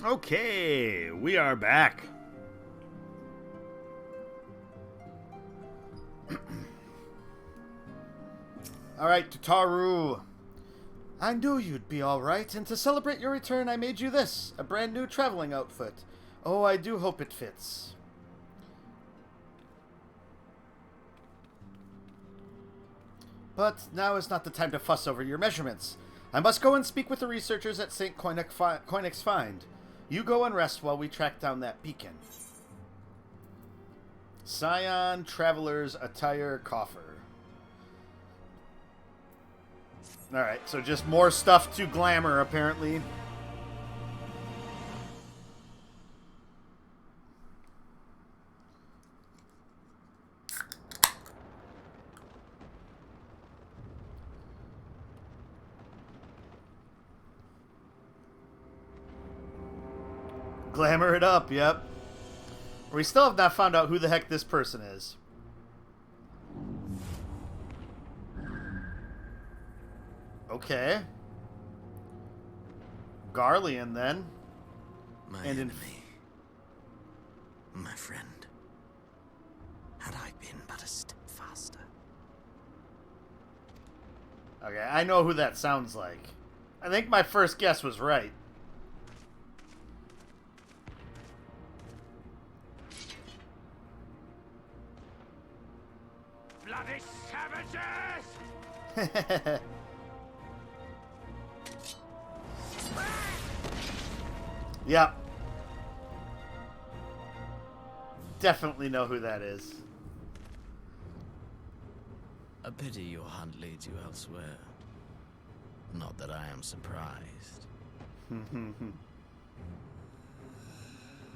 Okay, we are back. Alright, Tataru. I knew you'd be alright, and to celebrate your return, I made you this, a brand new traveling outfit. Oh, I do hope it fits. But now is not the time to fuss over your measurements. I must go and speak with the researchers at St. Koinix Find. You go and rest while we track down that beacon. Scion Traveler's Attire Coffer. Alright, so just more stuff to glamour, apparently. Glamour it up, yep. We still have not found out who the heck this person is. Okay. Garlean, then. My and enemy. My friend. Had I been but a step faster. Okay, I know who that sounds like. I think my first guess was right. Bloody savages! Yep. Definitely know who that is. A pity your hunt leads you elsewhere. Not that I am surprised.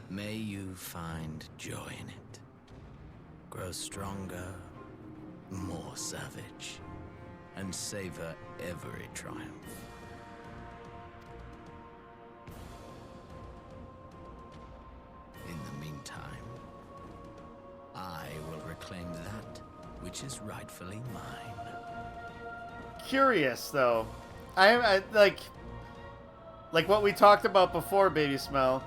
May you find joy in it. Grow stronger, more savage, and savor every triumph. In the meantime, I will reclaim that which is rightfully mine. Curious, though. I like what we talked about before, Baby Smell.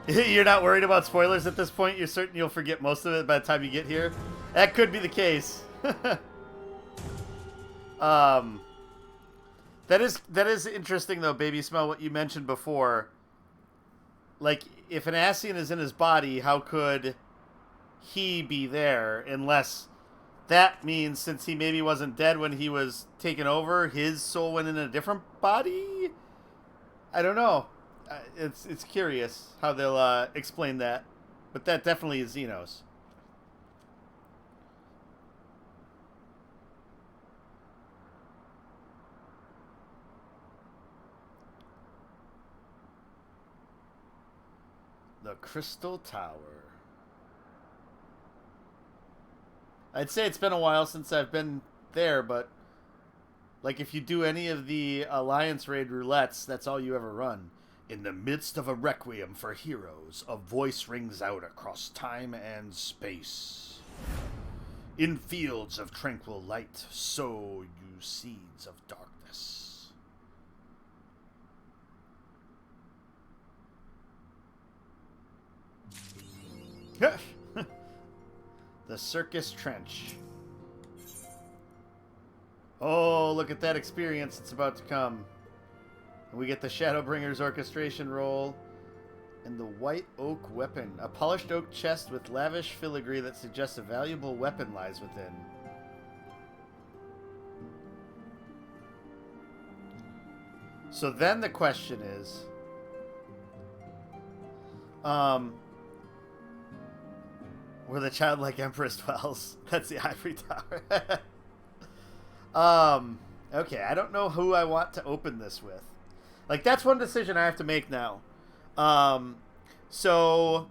You're not worried about spoilers at this point? You're certain you'll forget most of it by the time you get here? That could be the case. That is interesting, though, Baby Smell, what you mentioned before. Like, if an Ascian is in his body, how could he be there? Unless that means, since he maybe wasn't dead when he was taken over, his soul went in a different body? I don't know. It's curious how they'll explain that. But that definitely is Xenos. The Crystal Tower. I'd say it's been a while since I've been there, but like if you do any of the Alliance Raid roulettes, that's all you ever run. In the midst of a requiem for heroes, a voice rings out across time and space. In fields of tranquil light, sow you seeds of darkness. The Circus Trench. Oh, look at that experience. It's about to come. We get the Shadowbringers orchestration roll and the white oak weapon. A polished oak chest with lavish filigree that suggests a valuable weapon lies within. So then the question is, where the childlike empress dwells. That's the ivory tower. Okay, I don't know who I want to open this with. Like, that's one decision I have to make now. So,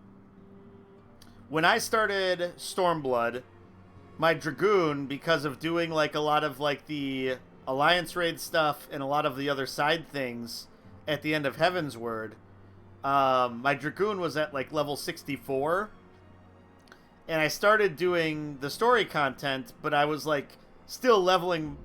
when I started Stormblood, my Dragoon, because of doing, like, a lot of, like, the Alliance Raid stuff and a lot of the other side things at the end of Heaven's Word, my Dragoon was at, like, level 64. And I started doing the story content, but I was, like, still leveling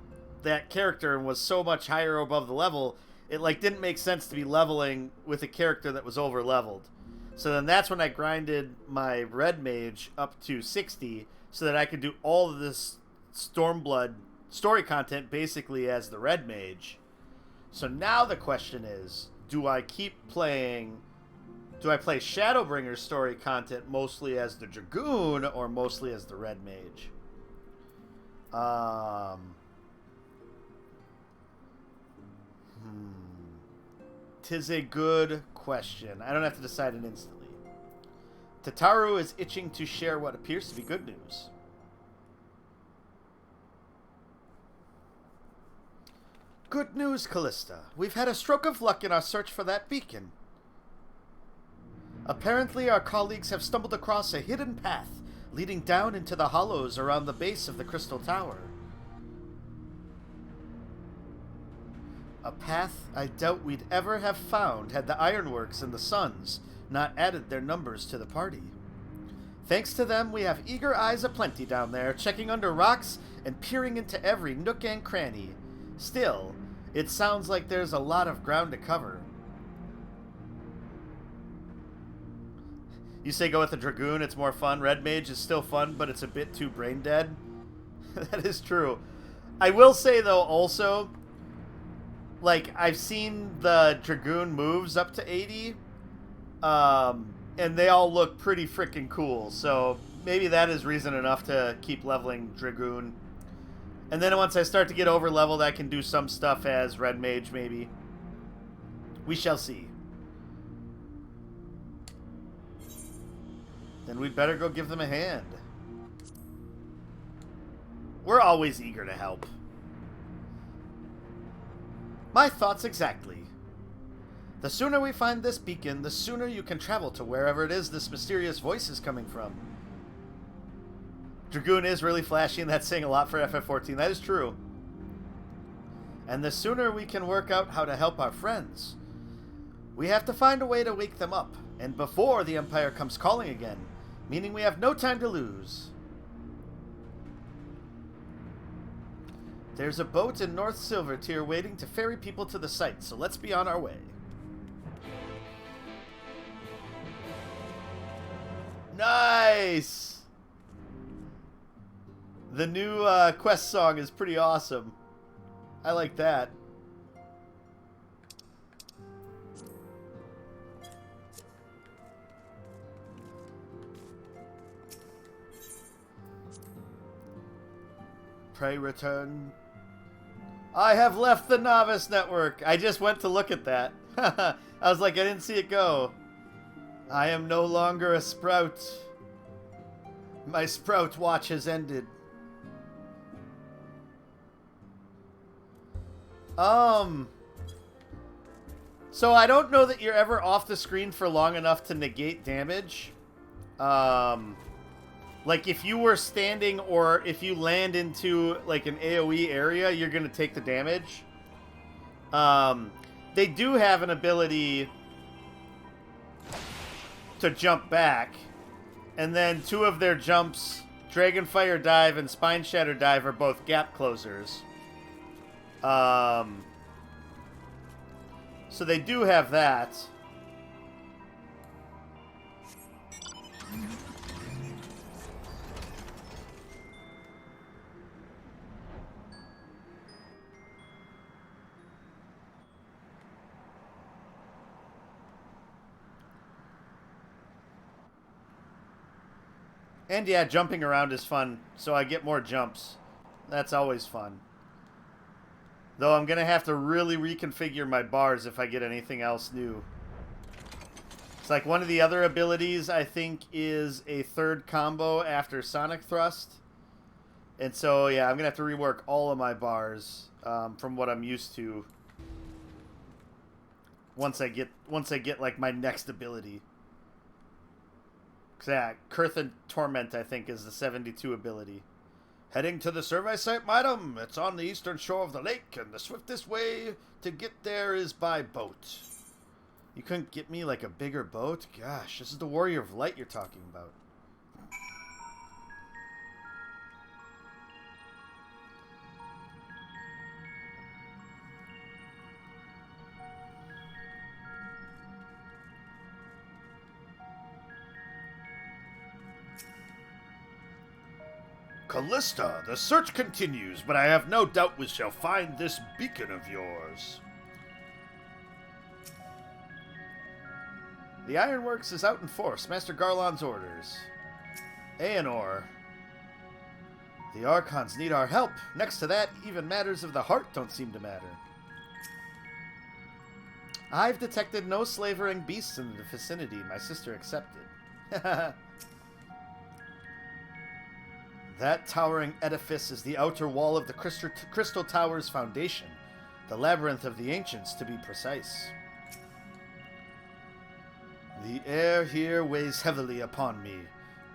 that character and was so much higher above the level, it like didn't make sense to be leveling with a character that was over leveled. So then that's when I grinded my red mage up to 60 so that I could do all of this Stormblood story content basically as the red mage. So now the question is, do I play Shadowbringers story content mostly as the Dragoon or mostly as the red mage? 'Tis a good question. I don't have to decide it instantly. Tataru is itching to share what appears to be good news. Good news, Callista. We've had a stroke of luck in our search for that beacon. Apparently, our colleagues have stumbled across a hidden path leading down into the hollows around the base of the Crystal Tower. A path I doubt we'd ever have found had the Ironworks and the Suns not added their numbers to the party. Thanks to them, we have eager eyes aplenty down there, checking under rocks and peering into every nook and cranny. Still, it sounds like there's a lot of ground to cover. You say go with the Dragoon, it's more fun. Red Mage is still fun, but it's a bit too brain dead. That is true. I will say, though, also, like, I've seen the Dragoon moves up to 80, and they all look pretty freaking cool, so maybe that is reason enough to keep leveling Dragoon. And then once I start to get over leveled, I can do some stuff as Red Mage, maybe. We shall see. Then we'd better go give them a hand. We're always eager to help. My thoughts exactly. The sooner we find this beacon, the sooner you can travel to wherever it is this mysterious voice is coming from. Dragoon is really flashy, and that's saying a lot for FF14. That is true. And the sooner we can work out how to help our friends. We have to find a way to wake them up, and before the Empire comes calling again, meaning we have no time to lose. There's a boat in North Silvertier waiting to ferry people to the site, so let's be on our way. Nice! The new quest song is pretty awesome. I like that. Pray return. I have left the Novice Network. I just went to look at that. I was like, I didn't see it go. I am no longer a sprout. My sprout watch has ended. So I don't know that you're ever off the screen for long enough to negate damage. Like if you were standing or if you land into like an AoE area, you're going to take the damage. They do have an ability to jump back. And then two of their jumps, Dragonfire Dive and Spine Shatter Dive, are both gap closers. So they do have that. And yeah, jumping around is fun, so I get more jumps. That's always fun. Though I'm going to have to really reconfigure my bars if I get anything else new. It's like one of the other abilities, I think, is a third combo after Sonic Thrust. And so, yeah, I'm going to have to rework all of my bars from what I'm used to. Once I get like, my next ability. Yeah, Kurthan Torment, I think, is the 72 ability. Heading to the survey site, madam. It's on the eastern shore of the lake, and the swiftest way to get there is by boat. You couldn't get me, like, a bigger boat? Gosh, this is the Warrior of Light you're talking about. Callista, the search continues, but I have no doubt we shall find this beacon of yours. The Ironworks is out in force. Master Garlon's orders. Aenor. The Archons need our help. Next to that, even matters of the heart don't seem to matter. I've detected no slavering beasts in the vicinity, my sister accepted. That towering edifice is the outer wall of the Crystal Tower's foundation, the labyrinth of the ancients, to be precise. The air here weighs heavily upon me.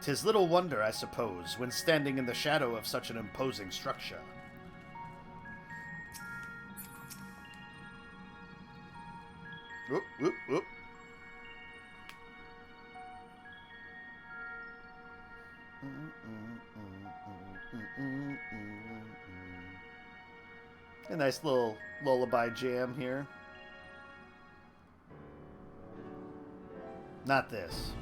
'Tis little wonder, I suppose, when standing in the shadow of such an imposing structure. Whoop, whoop, whoop. A nice little lullaby jam here. Not this.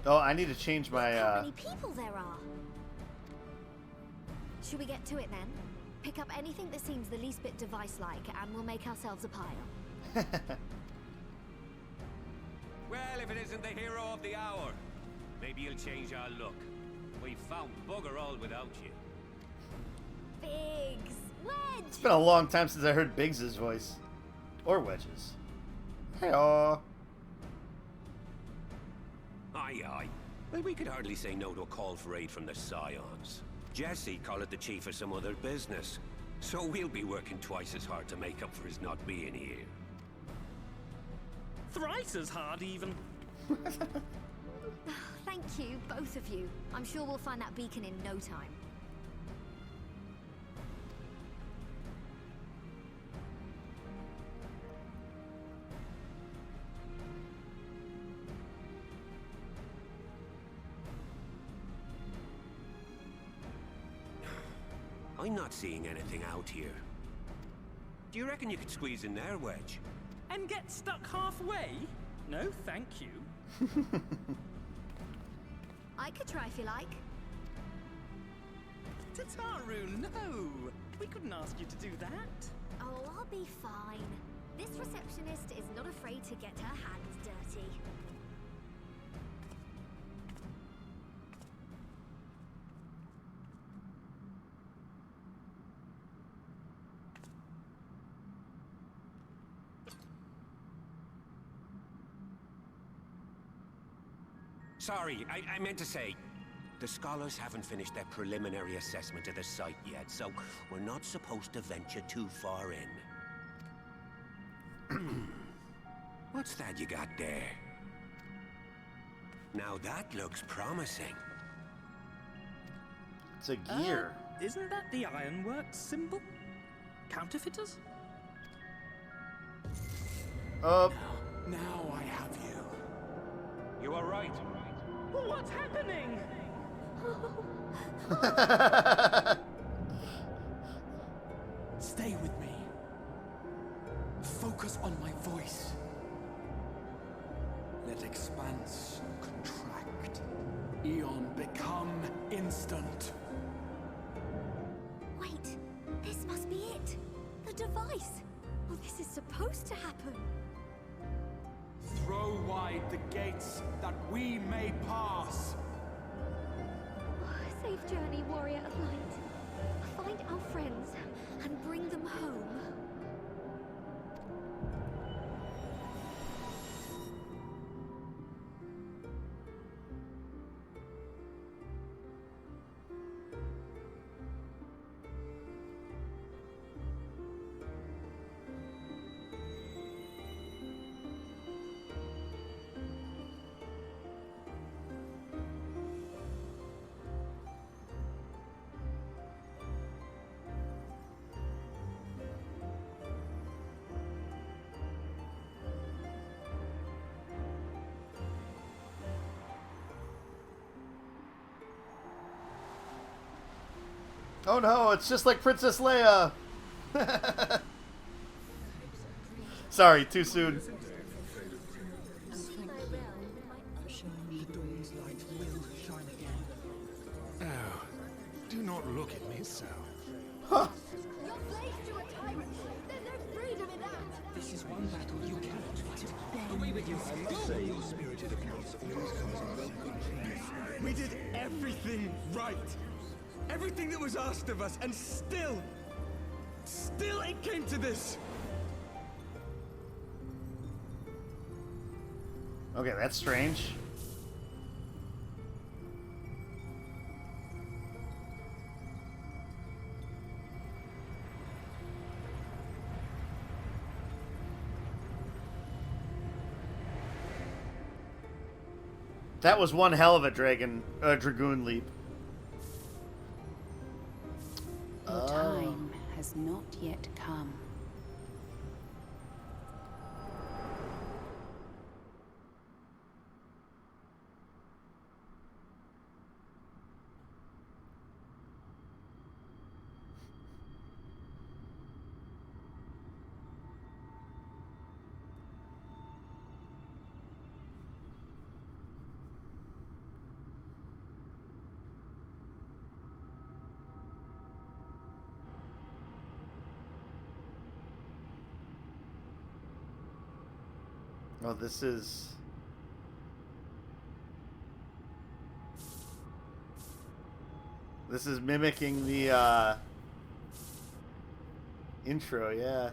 Oh, I need to change my, How many people there are? Should we get to it then? Pick up anything that seems the least bit device-like, and we'll make ourselves a pile. Well, if it isn't the hero of the hour, maybe you'll change our look. We've found bugger all without you. Biggs! Wedge! It's been a long time since I heard Biggs' voice. Or Wedge's. Hey-aw. Aye, aye. Well, we could hardly say no to a call for aid from the Scions. Jesse called it the chief of some other business. So we'll be working twice as hard to make up for his not being here. Thrice as hard, even. Thank you, both of you. I'm sure we'll find that beacon in no time. I'm not seeing anything out here. Do you reckon you could squeeze in there, Wedge? And get stuck halfway? No, thank you. I could try if you like. Tataru, no! We couldn't ask you to do that. Oh, I'll be fine. This receptionist is not afraid to get her hands dirty. Sorry, I meant to say, the scholars haven't finished their preliminary assessment of the site yet, so we're not supposed to venture too far in. What's that you got there? Now that looks promising. It's a gear. Isn't that the Ironworks symbol? Counterfeiters? Oh. Now I have you. You are right. What's happening? Stay with me. Focus on my voice. Let expanse contract. Eon become instant. Wait, this must be it. The device. Well, this is supposed to happen. Throw wide the gates that we may pass. Safe journey, warrior of light. Find our friends and bring them home. Oh no, it's just like Princess Leia. Sorry, too soon. Oh, do not look at me so. Huh. You're slaves to a tyrant. There's no freedom in that. This is one battle you cannot fight. Away with you. We did everything right. Everything that was asked of us, and still it came to this. Okay, that's strange. That was one hell of a dragoon leap. Your time has not yet come. Oh, this is... This is mimicking the, intro, yeah.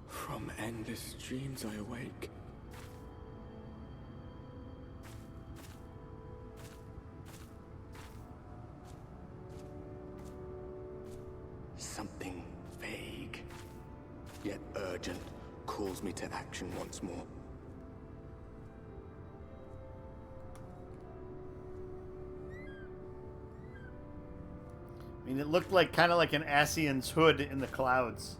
From endless dreams I awake. Something vague, yet urgent, calls me to action once more. I mean, it looked like kind of like an Asian's hood in the clouds.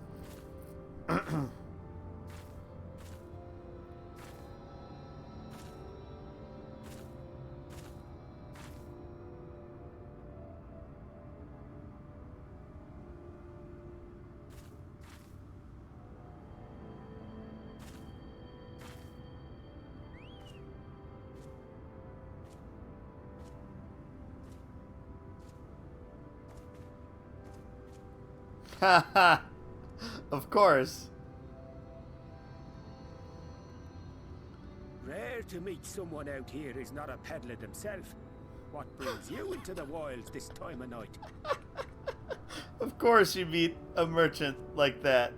Haha. Of course. Rare to meet someone out here who's not a peddler himself. What brings you into the wilds this time of night? Of course you meet a merchant like that.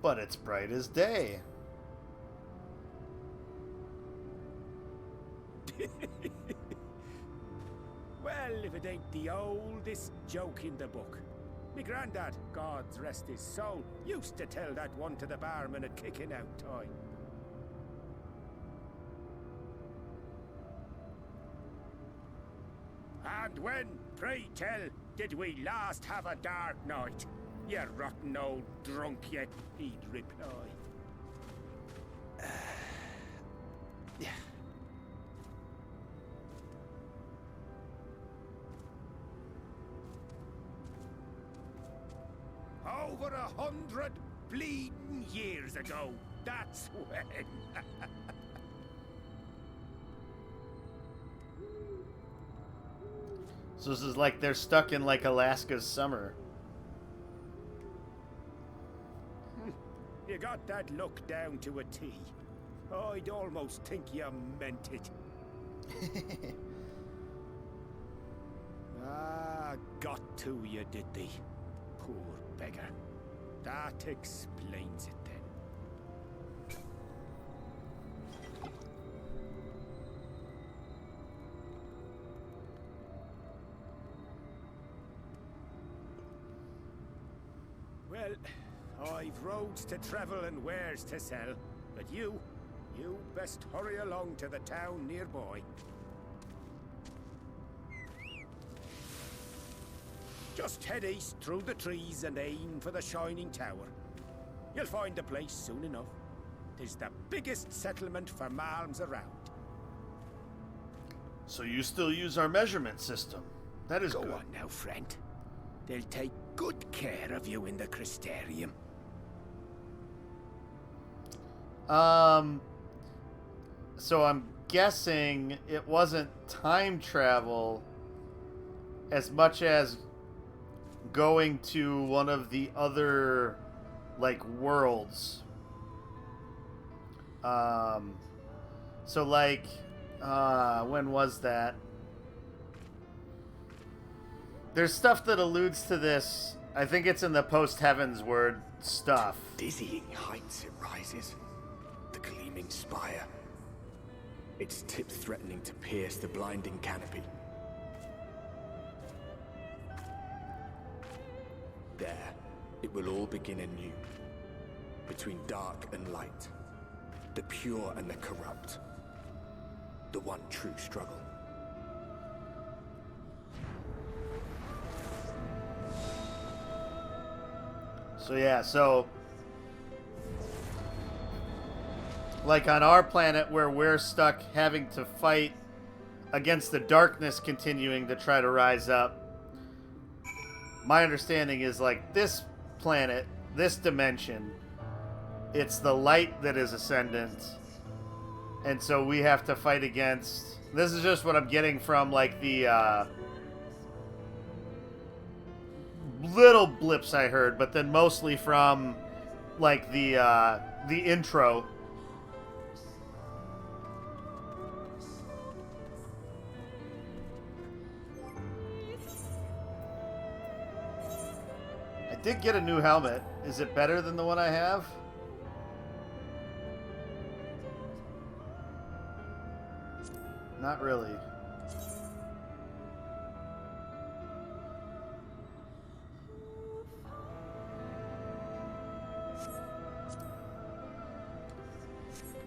But it's bright as day. Well, if it ain't the oldest joke in the book. Me granddad, God's rest his soul, used to tell that one to the barman at kicking out time. And when, pray tell, did we last have a dark night? You rotten old drunk yet, he'd reply. Yeah. Over 100 bleeding years ago, that's when. So this is like they're stuck in like Alaska's summer. You got that look down to a T. I'd almost think you meant it. Got to you, did they? Poor beggar. That explains it then. Well, I've roads to travel and wares to sell, but you best hurry along to the town nearby. Just head east through the trees and aim for the Shining Tower. You'll find the place soon enough. 'Tis the biggest settlement for malms around. So you still use our measurement system. That is Go good. on now, friend. They'll take good care of you in the Crystarium. So I'm guessing it wasn't time travel as much as going to one of the other, like, worlds. So, like, when was that? There's stuff that alludes to this. I think it's in the post-Heavens word stuff. Dizzying heights it rises. The gleaming spire. Its tip threatening to pierce the blinding canopy. There, it will all begin anew. Between dark and light. The pure and the corrupt. The one true struggle. So yeah, like on our planet where we're stuck having to fight against the darkness continuing to try to rise up, my understanding is like this planet, this dimension, it's the light that is ascendant, and so we have to fight against, this is just what I'm getting from like the little blips I heard, but then mostly from like the intro. I did get a new helmet. Is it better than the one I have? Not really.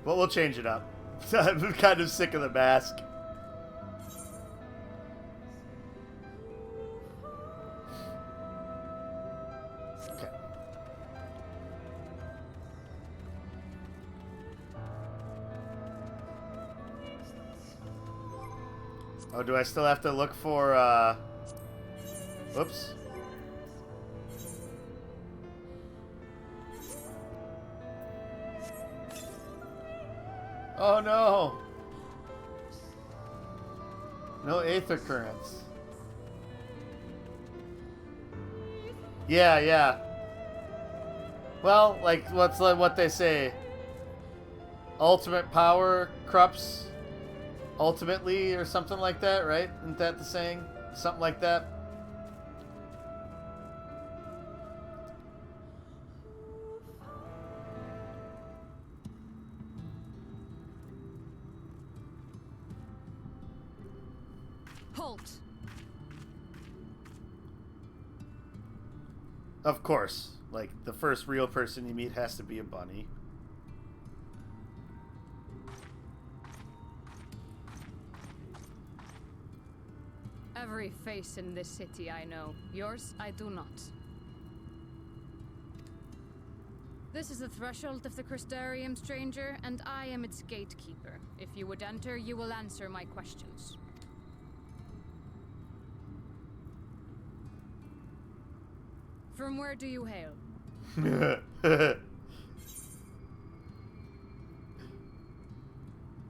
But we'll change it up. I'm kind of sick of the mask. Okay. Oh, do I still have to look for, whoops. Oh no! No aether currents. Yeah. Well, like what's what they say? Ultimate power corrupts ultimately, or something like that, right? Isn't that the saying? Something like that. Halt! Of course. Like, the first real person you meet has to be a bunny. Every face in this city I know. Yours, I do not. This is the threshold of the Crystarium, stranger, and I am its gatekeeper. If you would enter, you will answer my questions. From where do you hail?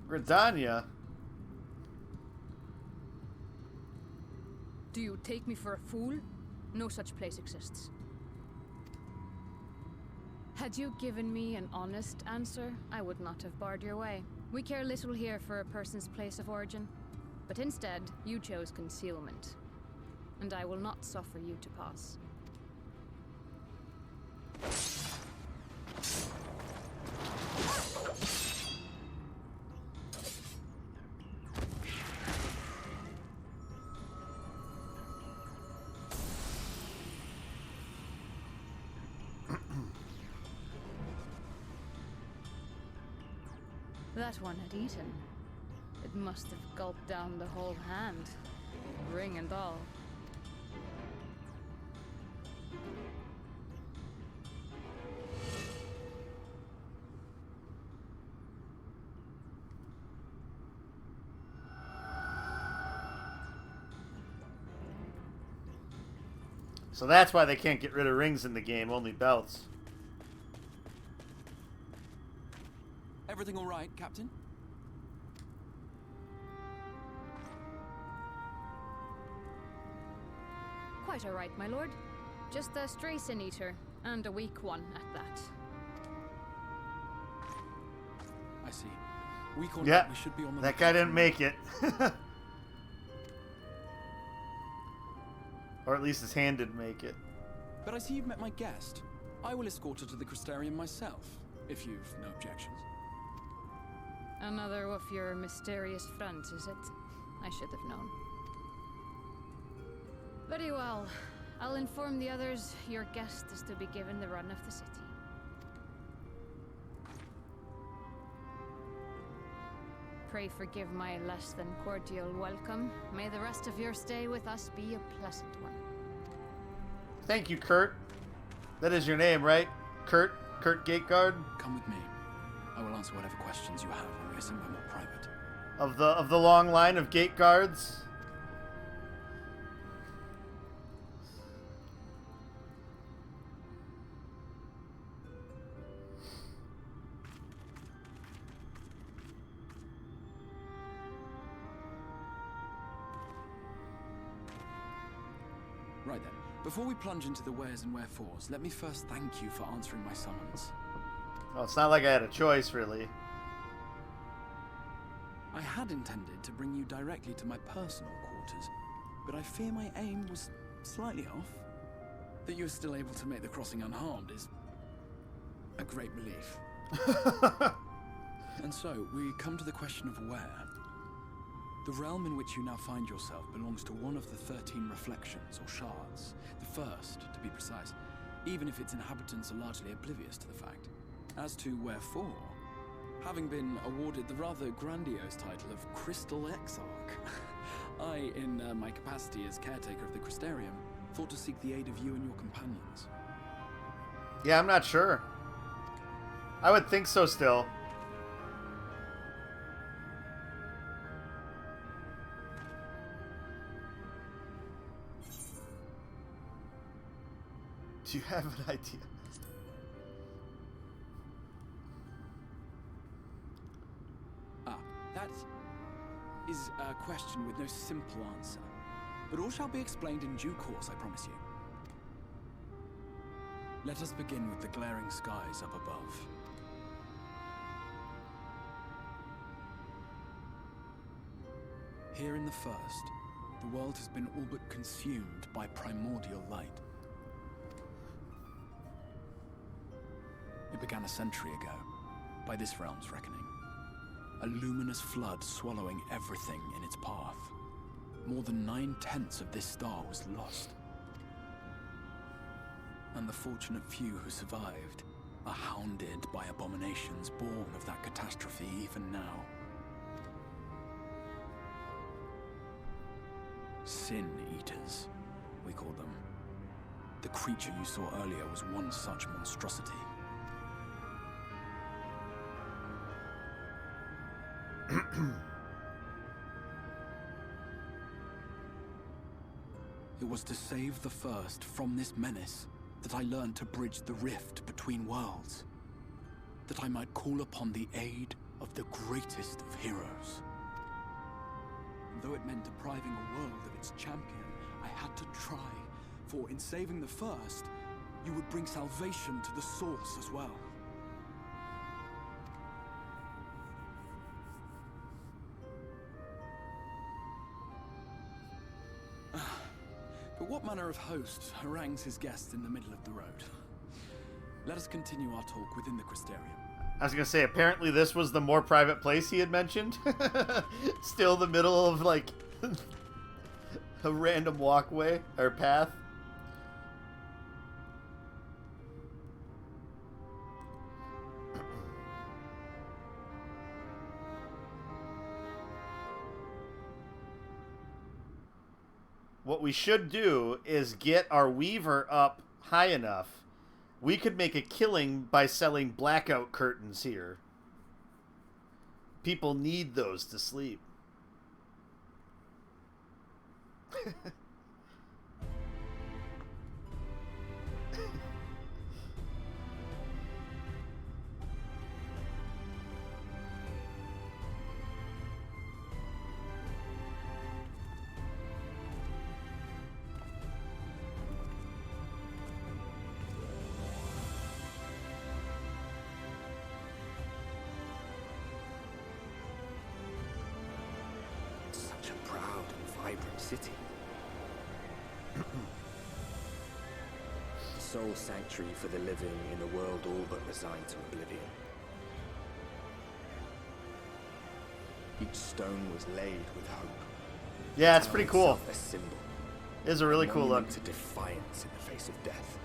Redania? Do you take me for a fool? No such place exists. Had you given me an honest answer, I would not have barred your way. We care little here for a person's place of origin. But instead, you chose concealment. And I will not suffer you to pass. That one had eaten. It must have gulped down the whole hand, ring and all. So that's why they can't get rid of rings in the game, only belts. Everything all right, Captain? Quite all right, my lord. Just a stray sin eater, and a weak one at that. I see. Weak or Yeah, not, we should be on the that guy didn't make it. Or at least his hand didn't make it. But I see you've met my guest. I will escort her to the Crystarium myself, if you've no objections. Another of your mysterious friends, is it? I should have known. Very well. I'll inform the others your guest is to be given the run of the city. Pray forgive my less than cordial welcome. May the rest of your stay with us be a pleasant one. Thank you, Kurt. That is your name, right? Kurt? Kurt Gateguard? Come with me. I will answer whatever questions you have when we are somewhere more private. Of the long line of gate guards? Right then. Before we plunge into the wheres and wherefores, let me first thank you for answering my summons. Well, it's not like I had a choice, really. I had intended to bring you directly to my personal quarters, but I fear my aim was slightly off. That you're still able to make the crossing unharmed is a great relief. And so, we come to the question of where. The realm in which you now find yourself belongs to one of the 13 reflections, or shards. The first, to be precise, even if its inhabitants are largely oblivious to the fact. As to wherefore, having been awarded the rather grandiose title of Crystal Exarch, I, in my capacity as caretaker of the Crystarium, thought to seek the aid of you and your companions. Yeah, I'm not sure. I would think so still. Do you have an idea? That is a question with no simple answer. But all shall be explained in due course, I promise you. Let us begin with the glaring skies up above. Here in the first, the world has been all but consumed by primordial light. It began a century ago, by this realm's reckoning. A luminous flood swallowing everything in its path. More than 9/10 of this star was lost. And the fortunate few who survived are hounded by abominations born of that catastrophe even now. Sin Eaters, we call them. The creature you saw earlier was one such monstrosity. It was to save the first from this menace that I learned to bridge the rift between worlds. That I might call upon the aid of the greatest of heroes. And though it meant depriving a world of its champion, I had to try, for in saving the first, you would bring salvation to the source as well. But what manner of host harangues his guests in the middle of the road? Let us continue our talk within the Crystarium. I was going to say, apparently this was the more private place he had mentioned. Still the middle of, like, a random walkway, or path. What we should do is get our Weaver up high enough. We could make a killing by selling blackout curtains here. People need those to sleep. City. Sole sanctuary for the living in a world all but resigned to oblivion. Each stone was laid with hope. Yeah, it's pretty cool. A symbol. It is a really cool look. To defiance in the face of death.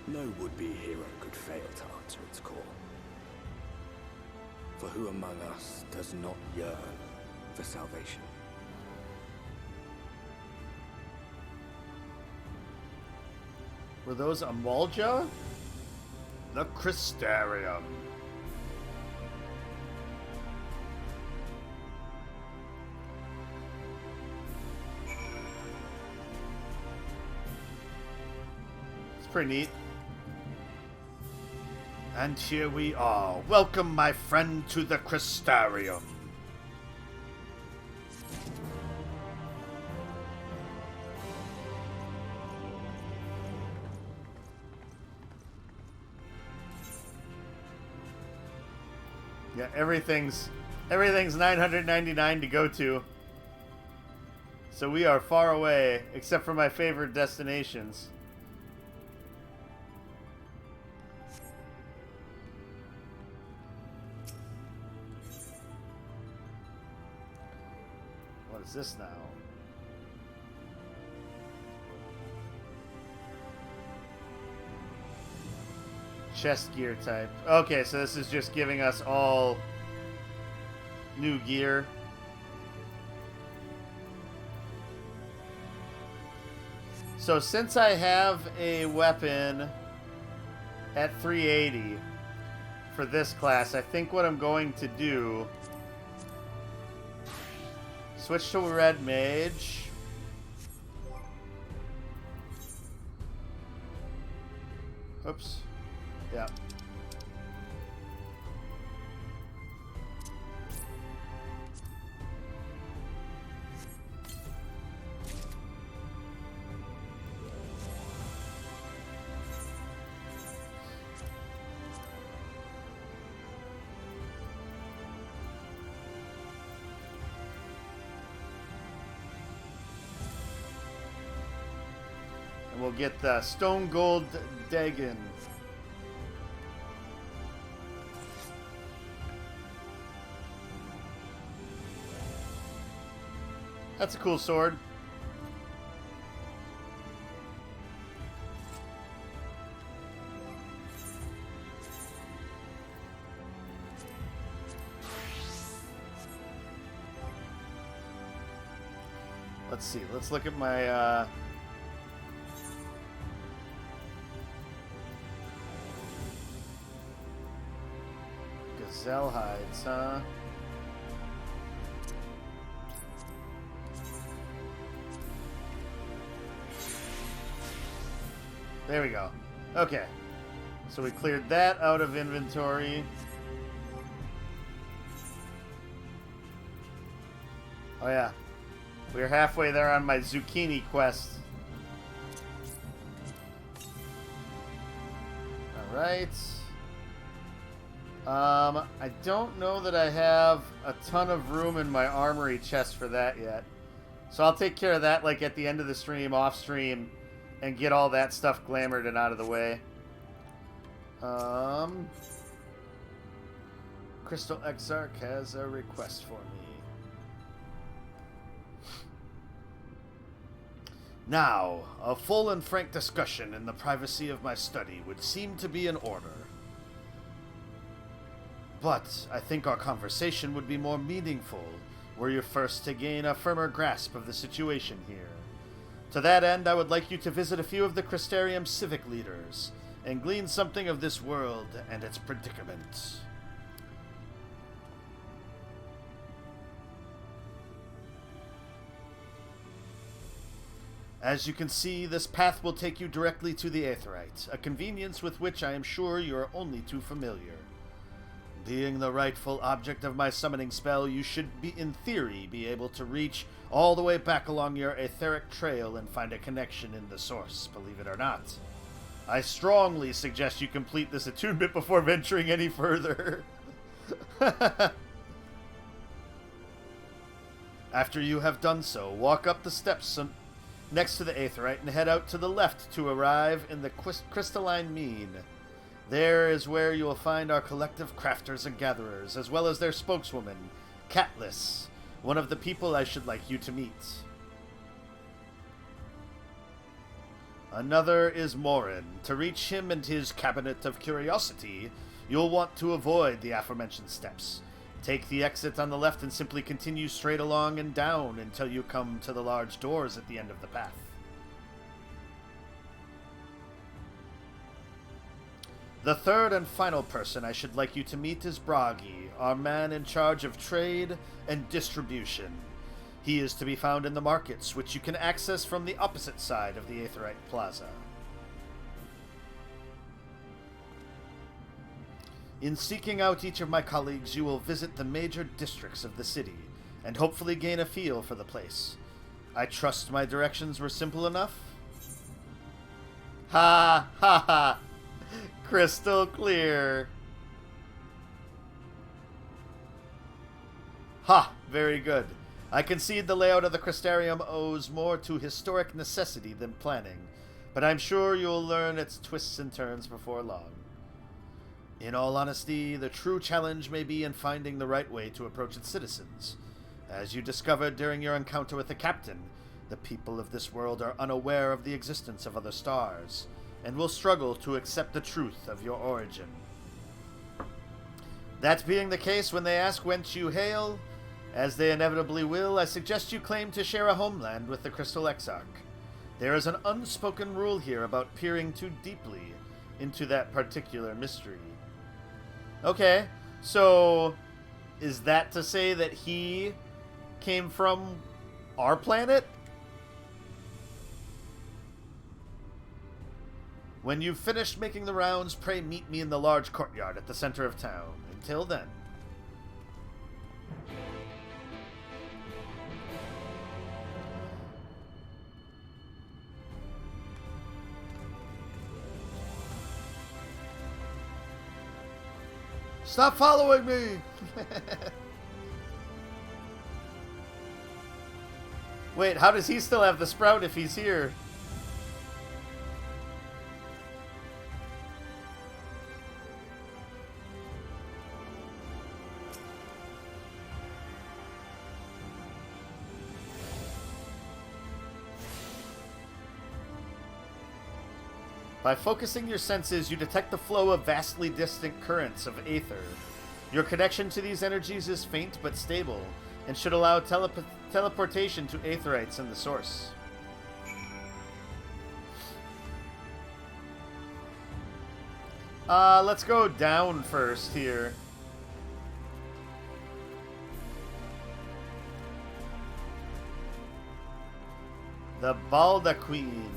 No would-be hero could fail to answer its call. For who among us does not yearn for salvation? Were those Amulja? The Crystarium. It's pretty neat. And here we are. Welcome, my friend, to the Crystarium. Yeah, everything's $999 to go to. So we are far away, except for my favorite destinations. What is this now? Chest gear type. Okay, so this is just giving us all new gear. So since I have a weapon at 380 for this class, I think what I'm going to do... Switch to a red mage. Oops. Yeah. We'll get the Stone Gold Dagon. That's a cool sword. Let's see. Let's look at my gazelle hides, huh? There we go. Okay. So we cleared that out of inventory. Oh yeah. We're halfway there on my zucchini quest. Alright. I don't know that I have a ton of room in my armory chest for that yet. So I'll take care of that like at the end of the stream, off stream, and get all that stuff glamored and out of the way. Crystal Exarch has a request for me. Now, a full and frank discussion in the privacy of my study would seem to be in order. But I think our conversation would be more meaningful were you first to gain a firmer grasp of the situation here. To that end, I would like you to visit a few of the Crystarium civic leaders and glean something of this world and its predicament. As you can see, this path will take you directly to the Aetheryte, a convenience with which I am sure you are only too familiar. Being the rightful object of my summoning spell, you should in theory, be able to reach all the way back along your etheric trail and find a connection in the source, believe it or not. I strongly suggest you complete this attunement before venturing any further. After you have done so, walk up the steps next to the Aetheryte and head out to the left to arrive in the crystalline mean. There is where you will find our collective crafters and gatherers, as well as their spokeswoman, Catliss, one of the people I should like you to meet. Another is Morin. To reach him and his Cabinet of Curiosity, you'll want to avoid the aforementioned steps. Take the exit on the left and simply continue straight along and down until you come to the large doors at the end of the path. The third and final person I should like you to meet is Bragi, our man in charge of trade and distribution. He is to be found in the markets, which you can access from the opposite side of the Aetheryte Plaza. In seeking out each of my colleagues, you will visit the major districts of the city, and hopefully gain a feel for the place. I trust my directions were simple enough? Ha ha ha! Crystal clear. Ha! Very good. I concede the layout of the Crystarium owes more to historic necessity than planning, but I'm sure you'll learn its twists and turns before long. In all honesty, the true challenge may be in finding the right way to approach its citizens. As you discovered during your encounter with the captain, the people of this world are unaware of the existence of other stars, and will struggle to accept the truth of your origin. That being the case, when they ask whence you hail, as they inevitably will, I suggest you claim to share a homeland with the Crystal Exarch. There is an unspoken rule here about peering too deeply into that particular mystery. Okay, so is that to say that he came from our planet? When you've finished making the rounds, pray meet me in the large courtyard at the center of town. Until then. Stop following me! Wait, how does he still have the sprout if he's here? By focusing your senses, you detect the flow of vastly distant currents of aether. Your connection to these energies is faint but stable, and should allow teleportation to aetherites in the source. Let's go down first here. The Baldachin.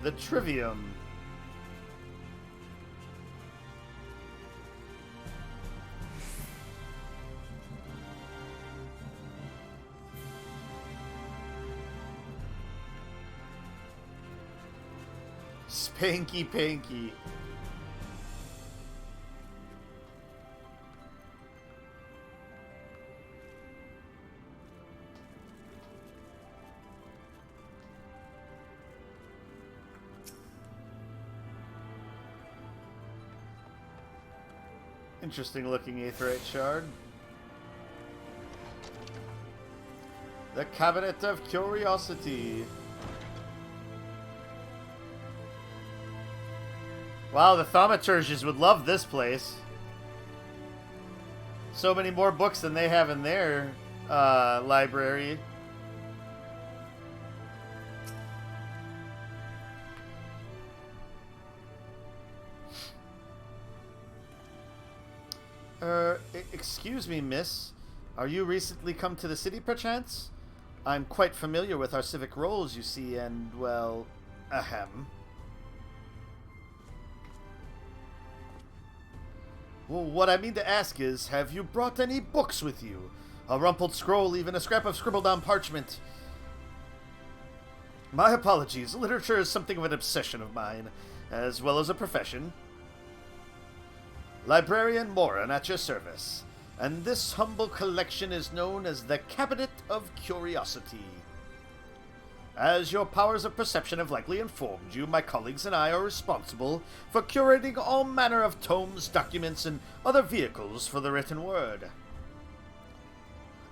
The Trivium. Spanky Panky. Interesting looking aetheryte shard. The Cabinet of Curiosity. Wow, the thaumaturges would love this place. So many more books than they have in their library. Excuse me, miss. Are you recently come to the city, perchance? I'm quite familiar with our civic roles, you see, and, well, ahem. Well, what I mean to ask is, have you brought any books with you? A rumpled scroll, even a scrap of scribbled-on parchment. My apologies. Literature is something of an obsession of mine, as well as a profession. Librarian Moran at your service, and this humble collection is known as the Cabinet of Curiosity. As your powers of perception have likely informed you, my colleagues and I are responsible for curating all manner of tomes, documents, and other vehicles for the written word.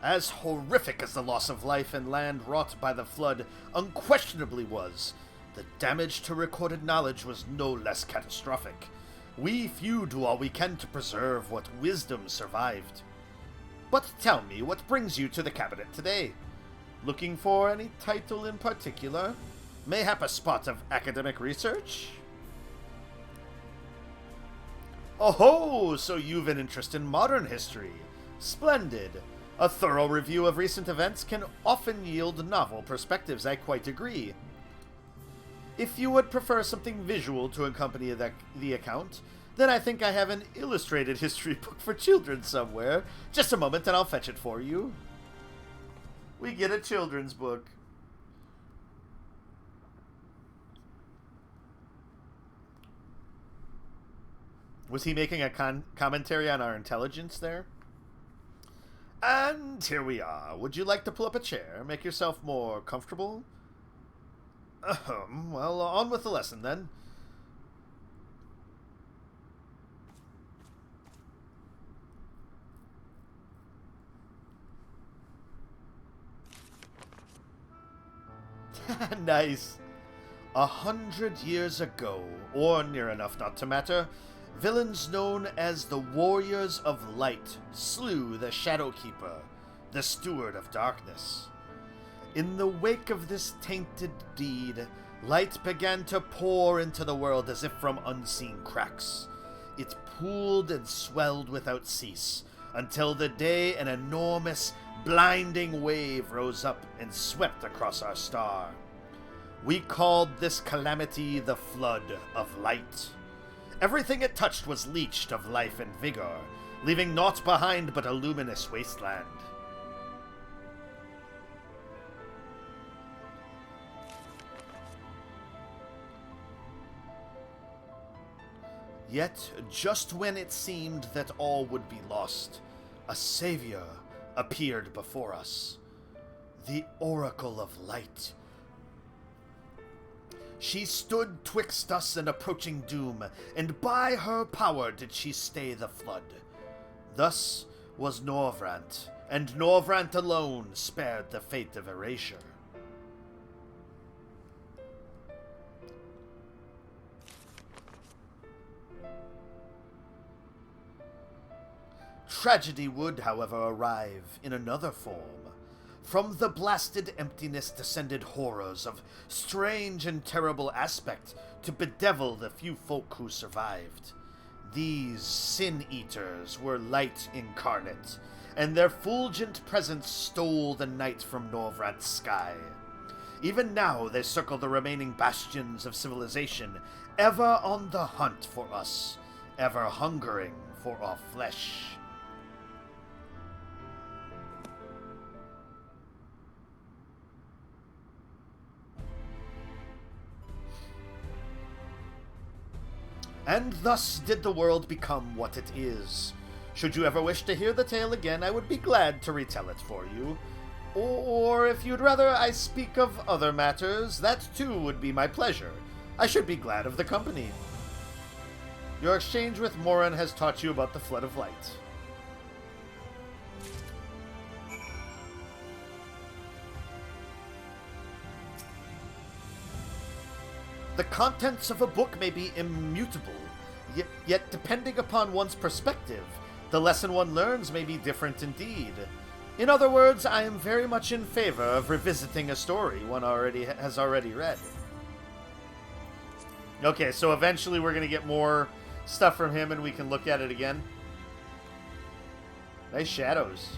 As horrific as the loss of life and land wrought by the flood unquestionably was, the damage to recorded knowledge was no less catastrophic. We few do all we can to preserve what wisdom survived. But tell me, what brings you to the cabinet today? Looking for any title in particular? Mayhap a spot of academic research? Oh-ho! So you've an interest in modern history. Splendid. A thorough review of recent events can often yield novel perspectives, I quite agree. If you would prefer something visual to accompany the account, then I think I have an illustrated history book for children somewhere. Just a moment and I'll fetch it for you. We get a children's book. Was he making a commentary on our intelligence there? And here we are. Would you like to pull up a chair? Make yourself more comfortable? Well, on with the lesson, then. Nice. 100 years ago, or near enough not to matter, villains known as the Warriors of Light slew the Shadowkeeper, the Steward of Darkness. In the wake of this tainted deed, light began to pour into the world as if from unseen cracks. It pooled and swelled without cease, until the day an enormous, blinding wave rose up and swept across our star. We called this calamity the Flood of Light. Everything it touched was leached of life and vigor, leaving naught behind but a luminous wasteland. Yet, just when it seemed that all would be lost, a savior appeared before us. The Oracle of Light. She stood twixt us and approaching doom, and by her power did she stay the flood. Thus was Norvrant, and Norvrant alone spared the fate of erasure. Tragedy would, however, arrive in another form. From the blasted emptiness descended horrors of strange and terrible aspect to bedevil the few folk who survived. These sin-eaters were light incarnate, and their fulgent presence stole the night from Norvrant's sky. Even now they circle the remaining bastions of civilization, ever on the hunt for us, ever hungering for our flesh. And thus did the world become what it is. Should you ever wish to hear the tale again, I would be glad to retell it for you. Or if you'd rather I speak of other matters, that too would be my pleasure. I should be glad of the company. Your exchange with Morin has taught you about the Flood of Light. The contents of a book may be immutable, yet depending upon one's perspective, the lesson one learns may be different indeed. In other words, I am very much in favor of revisiting a story one has already read. Okay, so eventually we're going to get more stuff from him and we can look at it again. Nice shadows.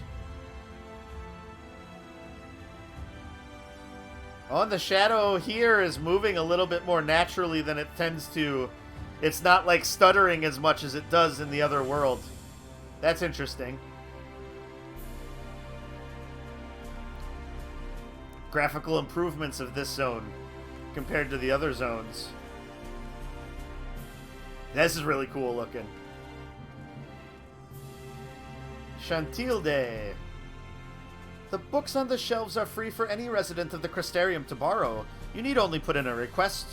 Oh, and the shadow here is moving a little bit more naturally than it tends to. It's not like stuttering as much as it does in the other world. That's interesting. Graphical improvements of this zone compared to the other zones. This is really cool looking. Chantilde. The books on the shelves are free for any resident of the Crystarium to borrow. You need only put in a request.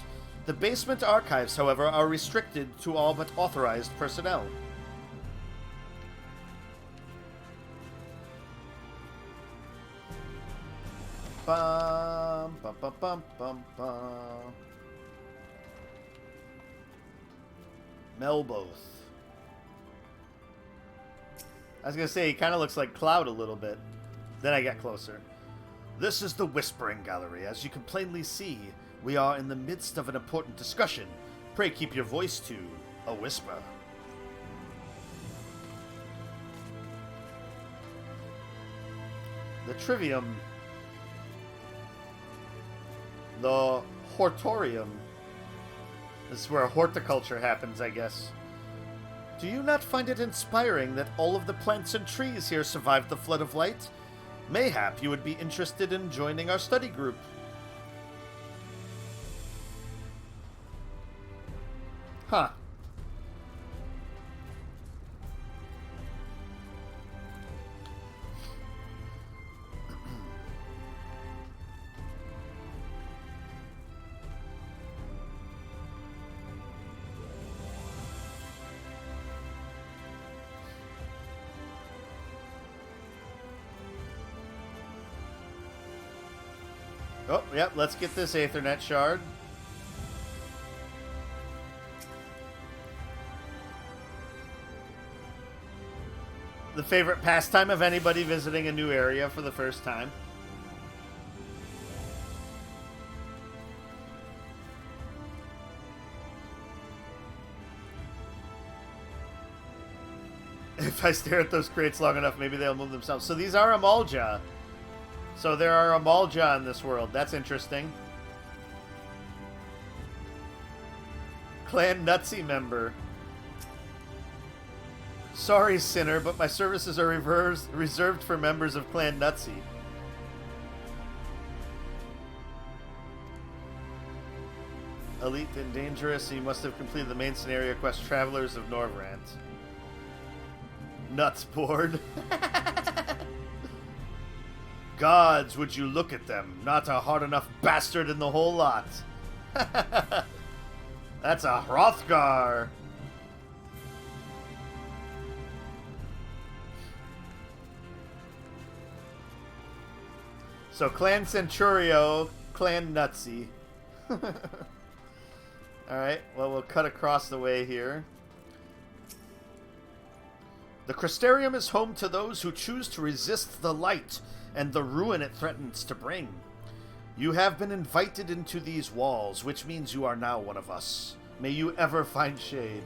The basement archives, however, are restricted to all but authorized personnel. Bum, bum, bum, bum, bum, bum. Melboth. I was going to say, he kind of looks like Cloud a little bit. Then I got closer. This is the Whispering Gallery. As you can plainly see, we are in the midst of an important discussion. Pray keep your voice to a whisper. The Trivium. The Hortorium. This is where horticulture happens, I guess. Do you not find it inspiring that all of the plants and trees here survived the Flood of Light? Mayhap you would be interested in joining our study group. Huh. Oh, yep, let's get this Aethernet shard. The favorite pastime of anybody visiting a new area for the first time. If I stare at those crates long enough, maybe they'll move themselves. So these are Amalja. So there are Amalja in this world. That's interesting. Clan Nutsy member. Sorry, Sinner, but my services are reserved for members of Clan Nutsy. Elite and dangerous, you must have completed the main scenario quest, Travelers of Norvrant. Nuts board. Gods, would you look at them? Not a hard enough bastard in the whole lot. That's a Hrothgar. So Clan Centurio, Clan Nutsy. Alright, well, we'll cut across the way here. The Crystarium is home to those who choose to resist the light and the ruin it threatens to bring. You have been invited into these walls, which means you are now one of us. May you ever find shade.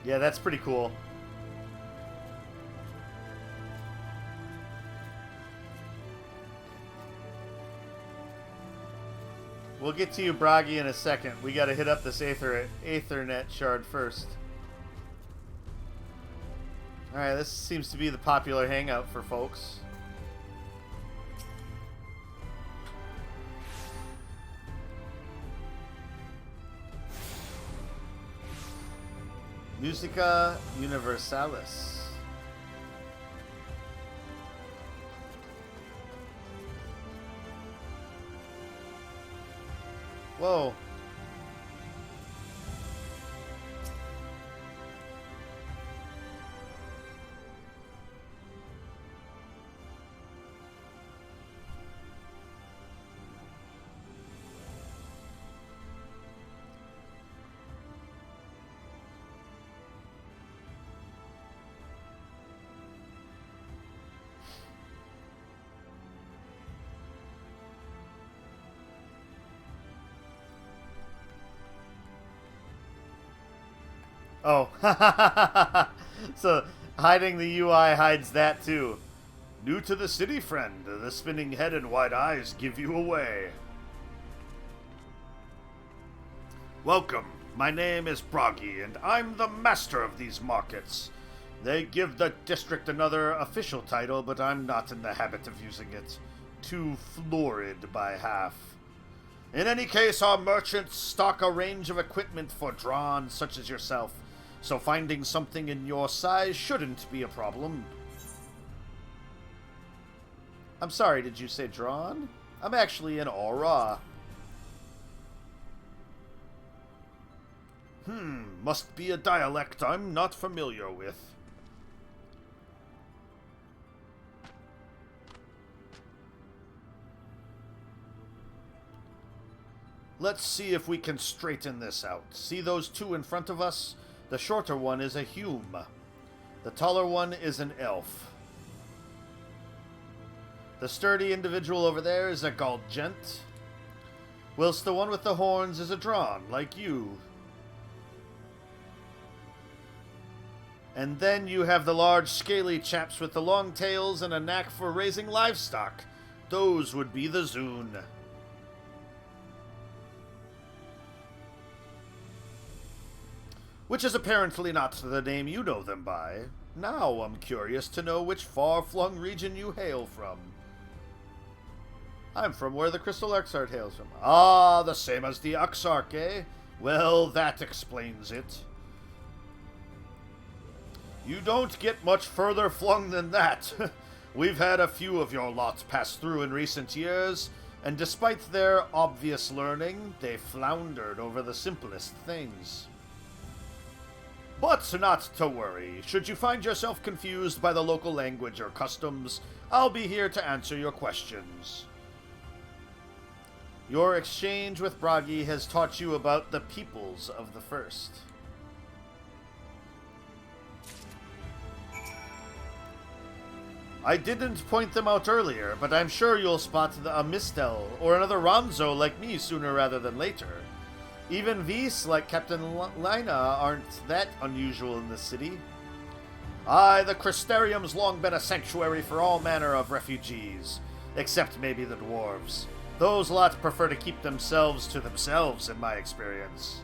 Yeah, that's pretty cool. We'll get to you, Bragi, in a second. We gotta hit up this Aethernet shard first. Alright, this seems to be the popular hangout for folks. Musica Universalis. Whoa. Oh. So, hiding the UI hides that too. New to the city, friend. The spinning head and wide eyes give you away. Welcome. My name is Broggy, and I'm the master of these markets. They give the district another official title, but I'm not in the habit of using it. Too florid by half. In any case, our merchants stock a range of equipment for drawn such as yourself, so finding something in your size shouldn't be a problem. I'm sorry, did you say drawn? I'm actually an aura. Must be a dialect I'm not familiar with. Let's see if we can straighten this out. See those two in front of us? The shorter one is a Hume. The taller one is an elf. The sturdy individual over there is a Gauldgent, whilst the one with the horns is a Drawn, like you. And then you have the large, scaly chaps with the long tails and a knack for raising livestock. Those would be the Zune. Which is apparently not the name you know them by. Now I'm curious to know which far-flung region you hail from. I'm from where the Crystal Exarch hails from. Ah, the same as the Exarch, eh? Well, that explains it. You don't get much further flung than that. We've had a few of your lot pass through in recent years, and despite their obvious learning, they floundered over the simplest things. But not to worry. Should you find yourself confused by the local language or customs, I'll be here to answer your questions. Your exchange with Broggy has taught you about the peoples of the First. I didn't point them out earlier, but I'm sure you'll spot a Mistel or another Ronzo like me sooner rather than later. Even Vis, like Captain Lina, aren't that unusual in the city. Aye, the Crystarium's long been a sanctuary for all manner of refugees, except maybe the dwarves. Those lot prefer to keep themselves to themselves, in my experience.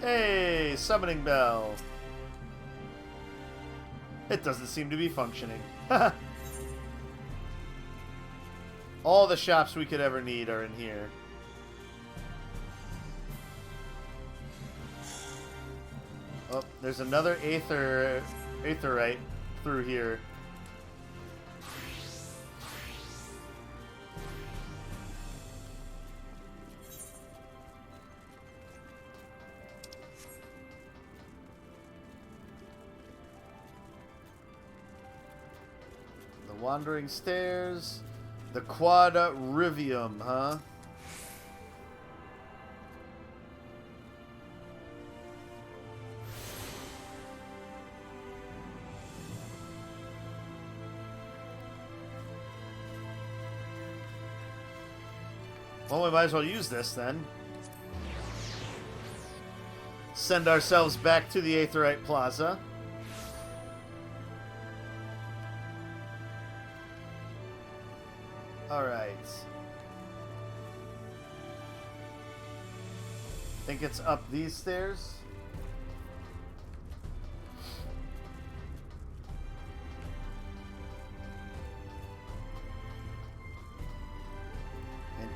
Hey, summoning bell. It doesn't seem to be functioning. All the shops we could ever need are in here. Oh, there's another Aetherite through here. The Wandering Stairs. The Quadrivium, huh? Well, we might as well use this then. Send ourselves back to the Aetherite Plaza. Alright. Think it's up these stairs?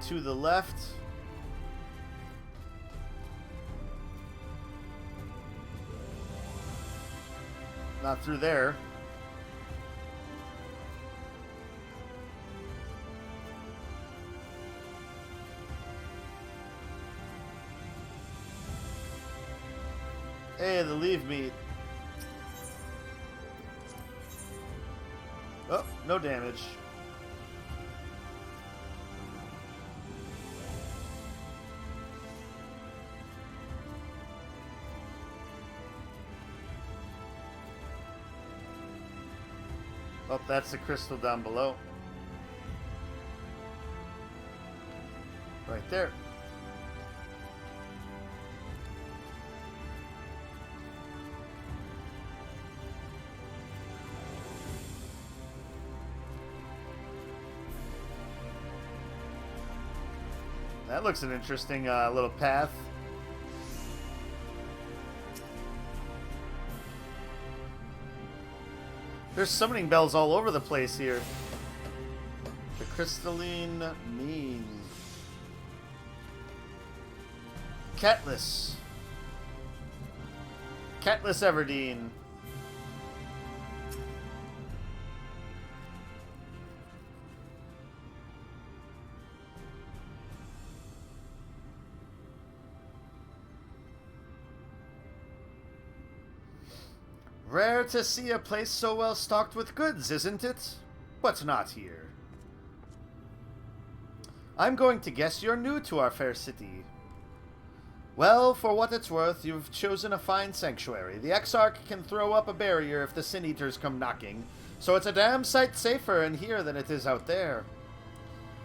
to the left. Not through there. Hey, the leave meat. Oh, no damage. Oh, that's the crystal down below. Right there. That looks an interesting little path. There's summoning bells all over the place here. The crystalline mean. Catless. Catless Everdeen. Rare to see a place so well stocked with goods, isn't it? But not here. I'm going to guess you're new to our fair city. Well, for what it's worth, you've chosen a fine sanctuary. The Exarch can throw up a barrier if the Sin Eaters come knocking, so it's a damn sight safer in here than it is out there.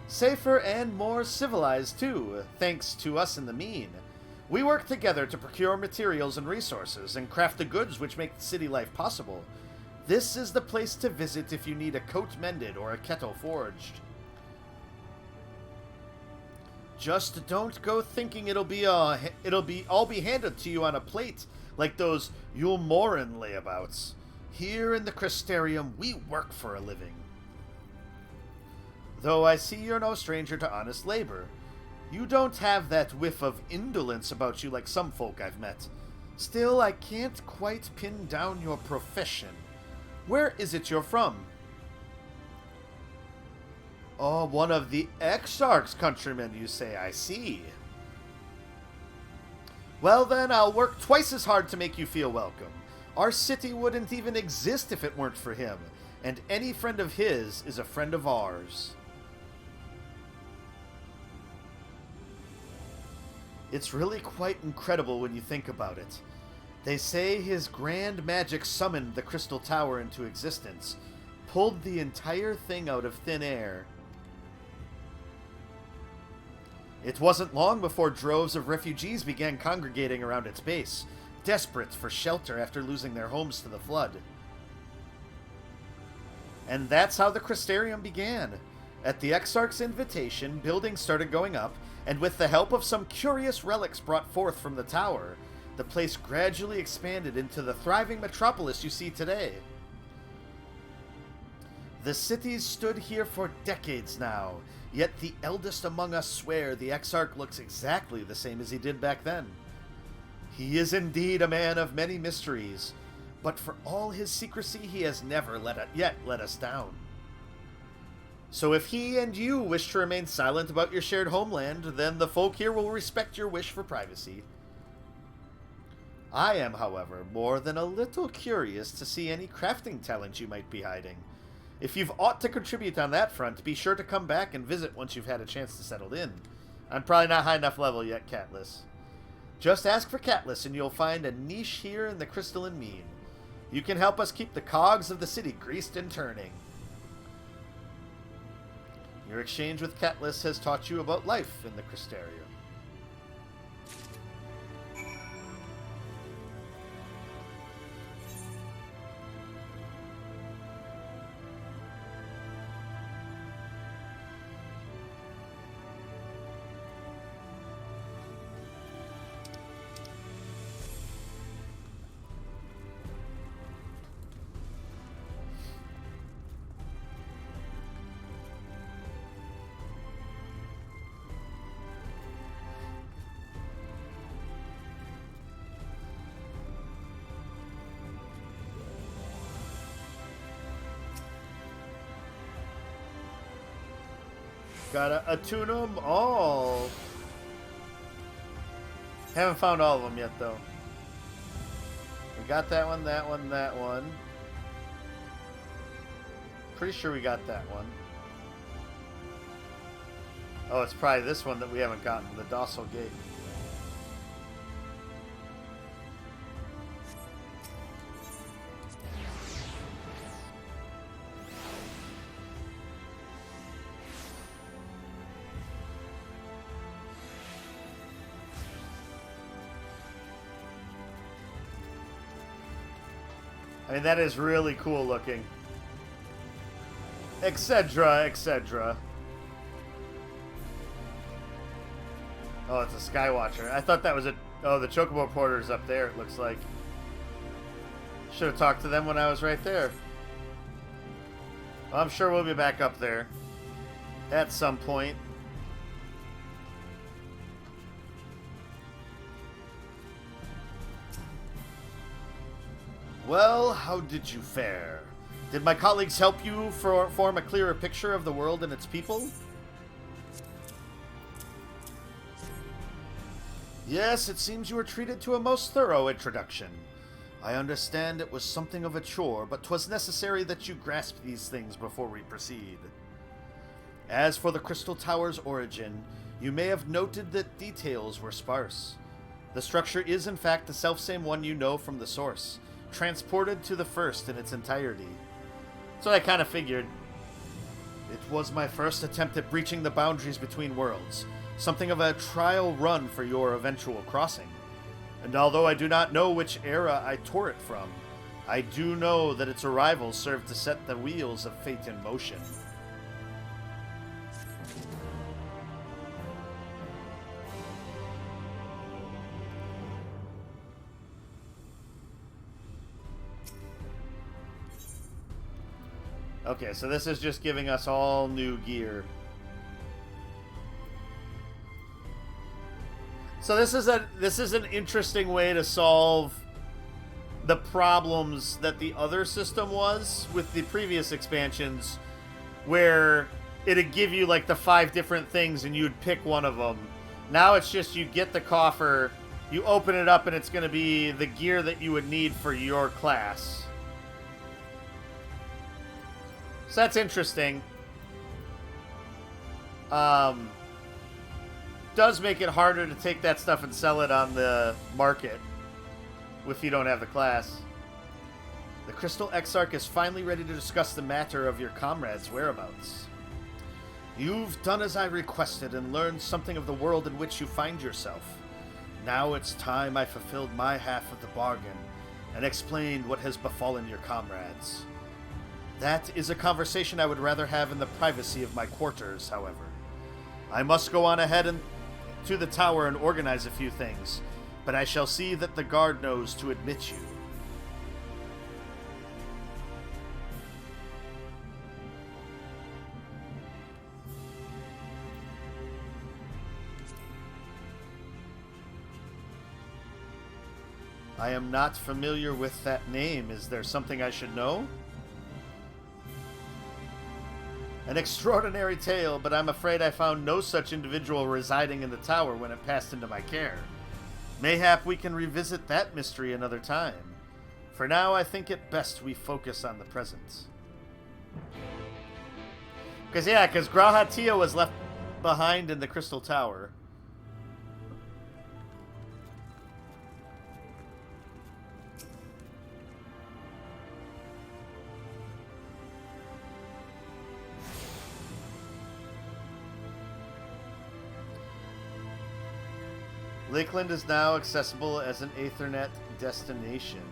Safer and more civilized, too, thanks to us in the mean. We work together to procure materials and resources, and craft the goods which make city life possible. This is the place to visit if you need a coat mended or a kettle forged. Just don't go thinking it'll be all be handed to you on a plate like those Yulmoran layabouts. Here in the Crystarium, we work for a living. Though I see you're no stranger to honest labor. You don't have that whiff of indolence about you like some folk I've met. Still, I can't quite pin down your profession. Where is it you're from? Oh, one of the Exarch's countrymen, you say, I see. Well then, I'll work twice as hard to make you feel welcome. Our city wouldn't even exist if it weren't for him, and any friend of his is a friend of ours. It's really quite incredible when you think about it. They say his grand magic summoned the Crystal Tower into existence, pulled the entire thing out of thin air. It wasn't long before droves of refugees began congregating around its base, desperate for shelter after losing their homes to the flood. And that's how the Crystarium began. At the Exarch's invitation, buildings started going up, and with the help of some curious relics brought forth from the tower, the place gradually expanded into the thriving metropolis you see today. The city's stood here for decades now, yet the eldest among us swear the Exarch looks exactly the same as he did back then. He is indeed a man of many mysteries, but for all his secrecy, he has never yet let us down. So if he and you wish to remain silent about your shared homeland, then the folk here will respect your wish for privacy. I am, however, more than a little curious to see any crafting talent you might be hiding. If you've aught to contribute on that front, be sure to come back and visit once you've had a chance to settle in. I'm probably not high enough level yet, Catless. Just ask for Catless and you'll find a niche here in the Crystalline Mean. You can help us keep the cogs of the city greased and turning. Your exchange with Catless has taught you about life in the Crystarium. Gotta attune them all. Haven't found all of them yet, though. We got that one, that one, that one. Pretty sure we got that one. Oh, it's probably this one that we haven't gotten, the docile gate. I mean, that is really cool looking. Etc., etc. Oh, it's a Skywatcher. I thought that was a... Oh, the Chocobo Porter's up there, it looks like. Should have talked to them when I was right there. Well, I'm sure we'll be back up there at some point. Well, how did you fare? Did my colleagues help you form a clearer picture of the world and its people? Yes, it seems you were treated to a most thorough introduction. I understand it was something of a chore, but 'twas necessary that you grasp these things before we proceed. As for the Crystal Tower's origin, you may have noted that details were sparse. The structure is in fact the selfsame one you know from the source, transported to the first in its entirety. So I kind of figured. It was my first attempt at breaching the boundaries between worlds, something of a trial run for your eventual crossing. And although I do not know which era I tore it from, I do know that its arrival served to set the wheels of fate in motion. Okay, so this is just giving us all new gear. So this is an interesting way to solve the problems that the other system was with the previous expansions, where it'd give you like the 5 different things and you'd pick one of them. Now it's just you get the coffer, you open it up, and it's going to be the gear that you would need for your class. So that's interesting. Does make it harder to take that stuff and sell it on the market if you don't have the class. The Crystal Exarch is finally ready to discuss the matter of your comrade's whereabouts. You've done as I requested and learned something of the world in which you find yourself. Now it's time I fulfilled my half of the bargain and explained what has befallen your comrades. That is a conversation I would rather have in the privacy of my quarters, however. I must go on ahead and to the tower and organize a few things, but I shall see that the guard knows to admit you. I am not familiar with that name. Is there something I should know? An extraordinary tale, but I'm afraid I found no such individual residing in the tower when it passed into my care. Mayhap we can revisit that mystery another time. For now, I think it best we focus on the present. Because Grahatia was left behind in the Crystal Tower. Lakeland is now accessible as an Aethernet destination.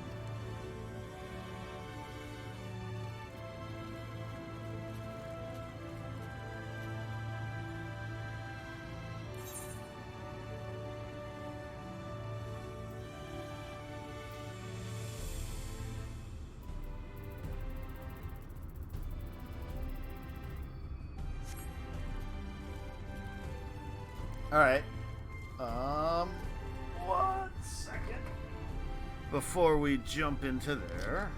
All right. 1 second before we jump into there.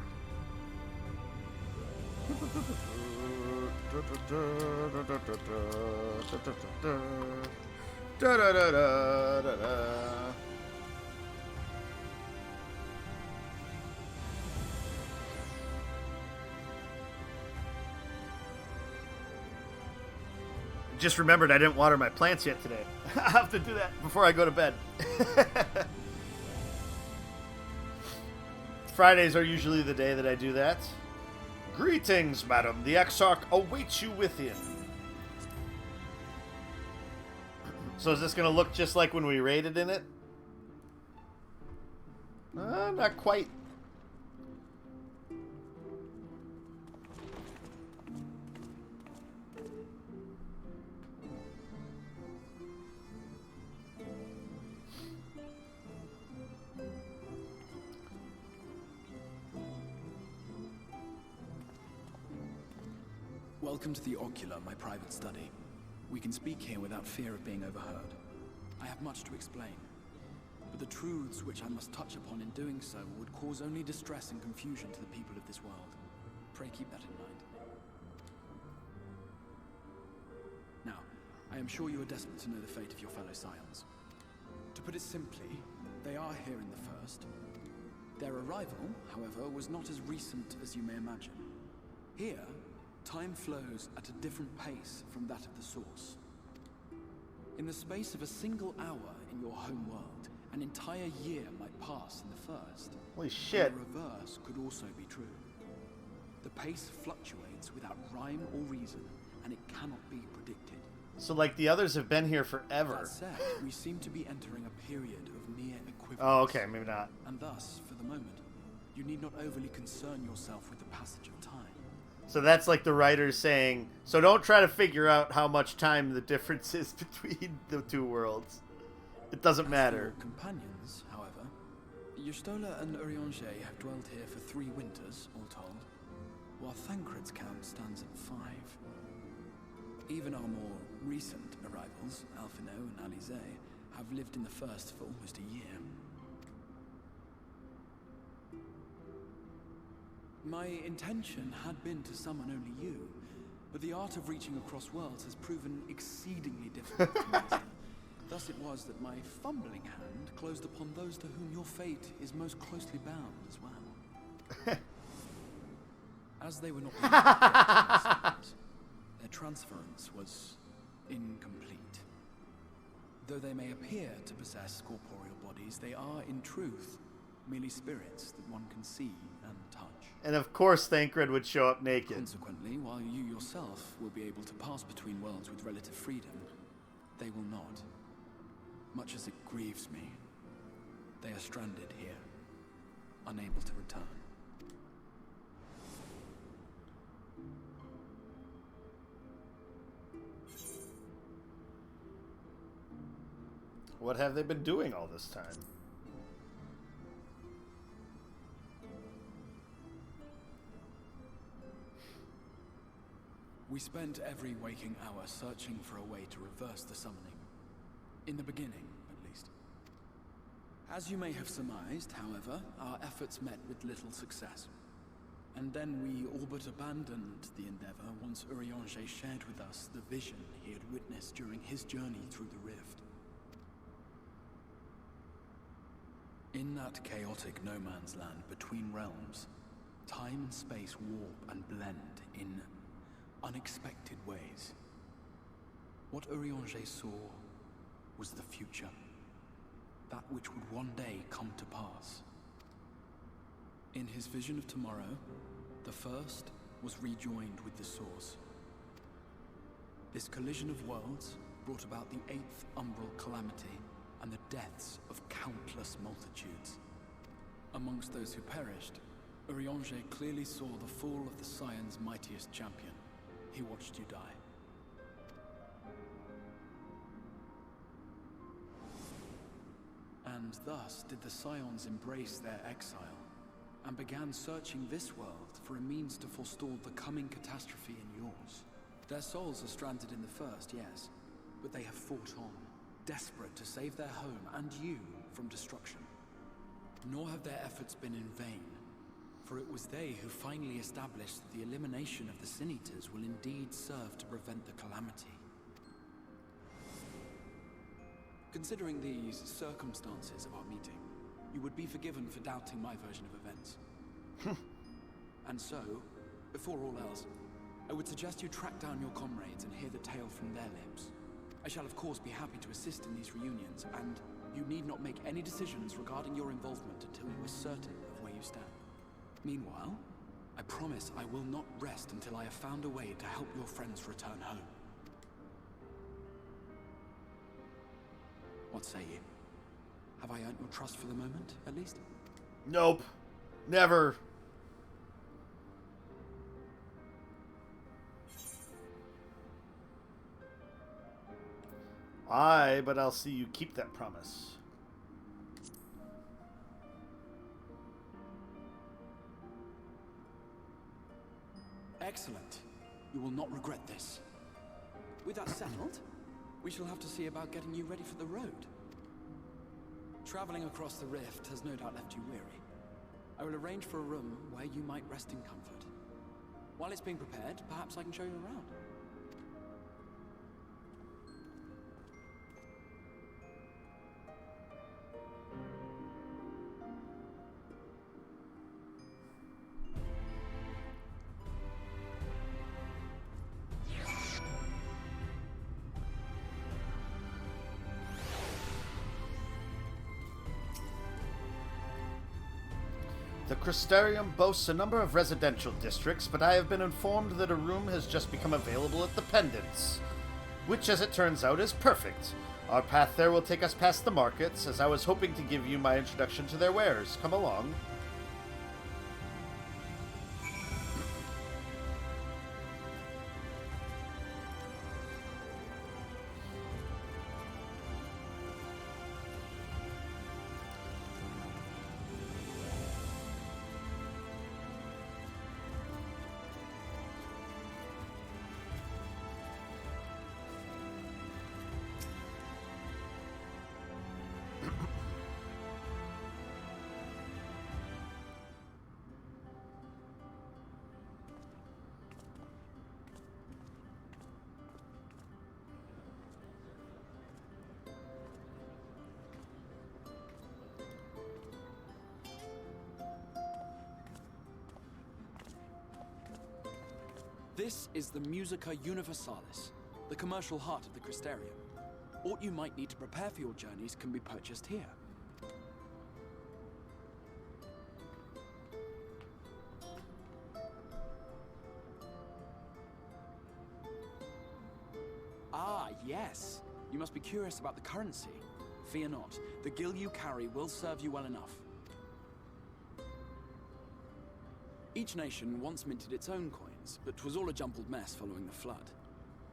Just remembered I didn't water my plants yet today. I have to do that before I go to bed. Fridays are usually the day that I do that. Greetings, madam. The Exarch awaits you within. So is this going to look just like when we raided in it? Not quite. Welcome to the Ocular, my private study. We can speak here without fear of being overheard. I have much to explain, but the truths which I must touch upon in doing so would cause only distress and confusion to the people of this world. Pray keep that in mind. Now, I am sure you are desperate to know the fate of your fellow scions. To put it simply, they are here in the First. Their arrival, however, was not as recent as you may imagine. Here, time flows at a different pace from that of the Source. In the space of a single hour in your home world, an entire year might pass in the First. Holy shit. The reverse could also be true. The pace fluctuates without rhyme or reason, and it cannot be predicted. So, like, the others have been here forever. That said, we seem to be entering a period of near equivalence. Oh, okay, maybe not. And thus, for the moment, you need not overly concern yourself with the passage of time. So that's like the writers saying, so don't try to figure out how much time the difference is between the two worlds. It doesn't matter. As for your companions, however, Y'shtola and Urianger have dwelled here for 3 winters, all told, while Thancred's count stands at 5. Even our more recent arrivals, Alphino and Alize, have lived in the First for almost a year. My intention had been to summon only you, but the art of reaching across worlds has proven exceedingly difficult to master. Thus it was that my fumbling hand closed upon those to whom your fate is most closely bound as well. As they were not their transference was incomplete. Though they may appear to possess corporeal bodies, they are, in truth, merely spirits that one can see and touch. And of course Thancred would show up naked. Consequently, while you yourself will be able to pass between worlds with relative freedom, they will not. Much as it grieves me, they are stranded here, unable to return. What have they been doing all this time? We spent every waking hour searching for a way to reverse the summoning. In the beginning, at least. As you may have surmised, however, our efforts met with little success. And then we all but abandoned the endeavor once Urianger shared with us the vision he had witnessed during his journey through the rift. In that chaotic no-man's land between realms, time and space warp and blend in unexpected ways. What Urianger saw was the future. That which would one day come to pass. In his vision of tomorrow, the First was rejoined with the Source. This collision of worlds brought about the 8th umbral calamity and the deaths of countless multitudes. Amongst those who perished, Urianger clearly saw the fall of the Scion's mightiest champion. He watched you die. And thus did the Scions embrace their exile, and began searching this world for a means to forestall the coming catastrophe in yours. Their souls are stranded in the First, yes, but they have fought on, desperate to save their home and you from destruction. Nor have their efforts been in vain, for it was they who finally established that the elimination of the Sin Eaters will indeed serve to prevent the calamity. Considering these circumstances of our meeting, you would be forgiven for doubting my version of events. And so, before all else, I would suggest you track down your comrades and hear the tale from their lips. I shall of course be happy to assist in these reunions, and you need not make any decisions regarding your involvement until you are certain of where you stand. Meanwhile, I promise I will not rest until I have found a way to help your friends return home. What say you? Have I earned your trust for the moment, at least? Nope. Never. Aye, but I'll see you keep that promise. Excellent. You will not regret this. With that settled, we shall have to see about getting you ready for the road. Traveling across the rift has no doubt left you weary. I will arrange for a room where you might rest in comfort. While it's being prepared, perhaps I can show you around. The Crystarium boasts a number of residential districts, but I have been informed that a room has just become available at the Pendants, which, as it turns out, is perfect. Our path there will take us past the markets, as I was hoping to give you my introduction to their wares. Come along. This is the Musica Universalis, the commercial heart of the Crystarium. What you might need to prepare for your journeys can be purchased here. Ah, yes. You must be curious about the currency. Fear not. The gil you carry will serve you well enough. Each nation once minted its own coins, but 'twas all a jumbled mess following the flood.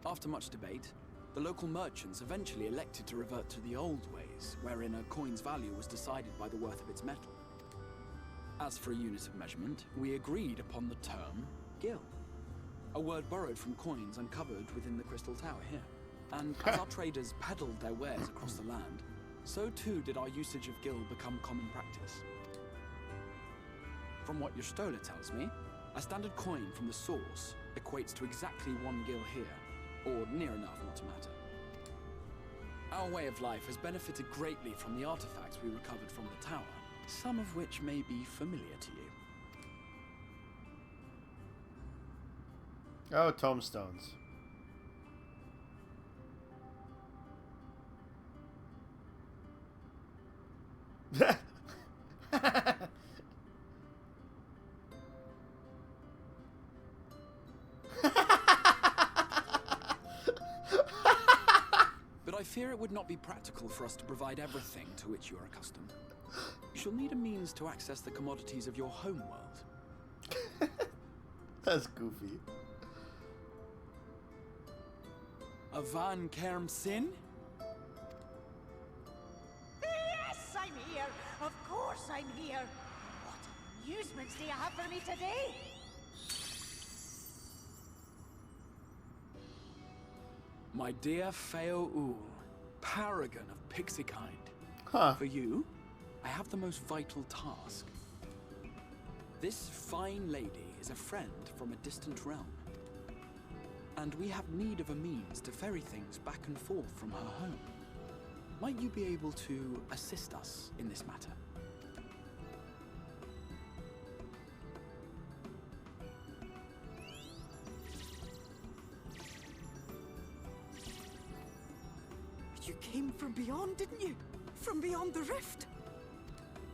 After much debate, the local merchants eventually elected to revert to the old ways, wherein a coin's value was decided by the worth of its metal. As for a unit of measurement, we agreed upon the term gil, a word borrowed from coins uncovered within the Crystal Tower here. And as our traders peddled their wares across the land, so too did our usage of gil become common practice. From what your stola tells me, a standard coin from the source equates to exactly 1 gil here, or near enough not to matter. Our way of life has benefited greatly from the artifacts we recovered from the tower, some of which may be familiar to you. Oh, tombstones. But I fear it would not be practical for us to provide everything to which you are accustomed. You shall need a means to access the commodities of your home world. That's goofy. A Van Kerm Sin? Yes, I'm here. Of course I'm here. What amusements do you have for me today? My dear Feo Ul, paragon of pixie kind. Huh. For you, I have the most vital task. This fine lady is a friend from a distant realm, and we have need of a means to ferry things back and forth from her home. Might you be able to assist us in this matter? You came from beyond, didn't you? From beyond the rift?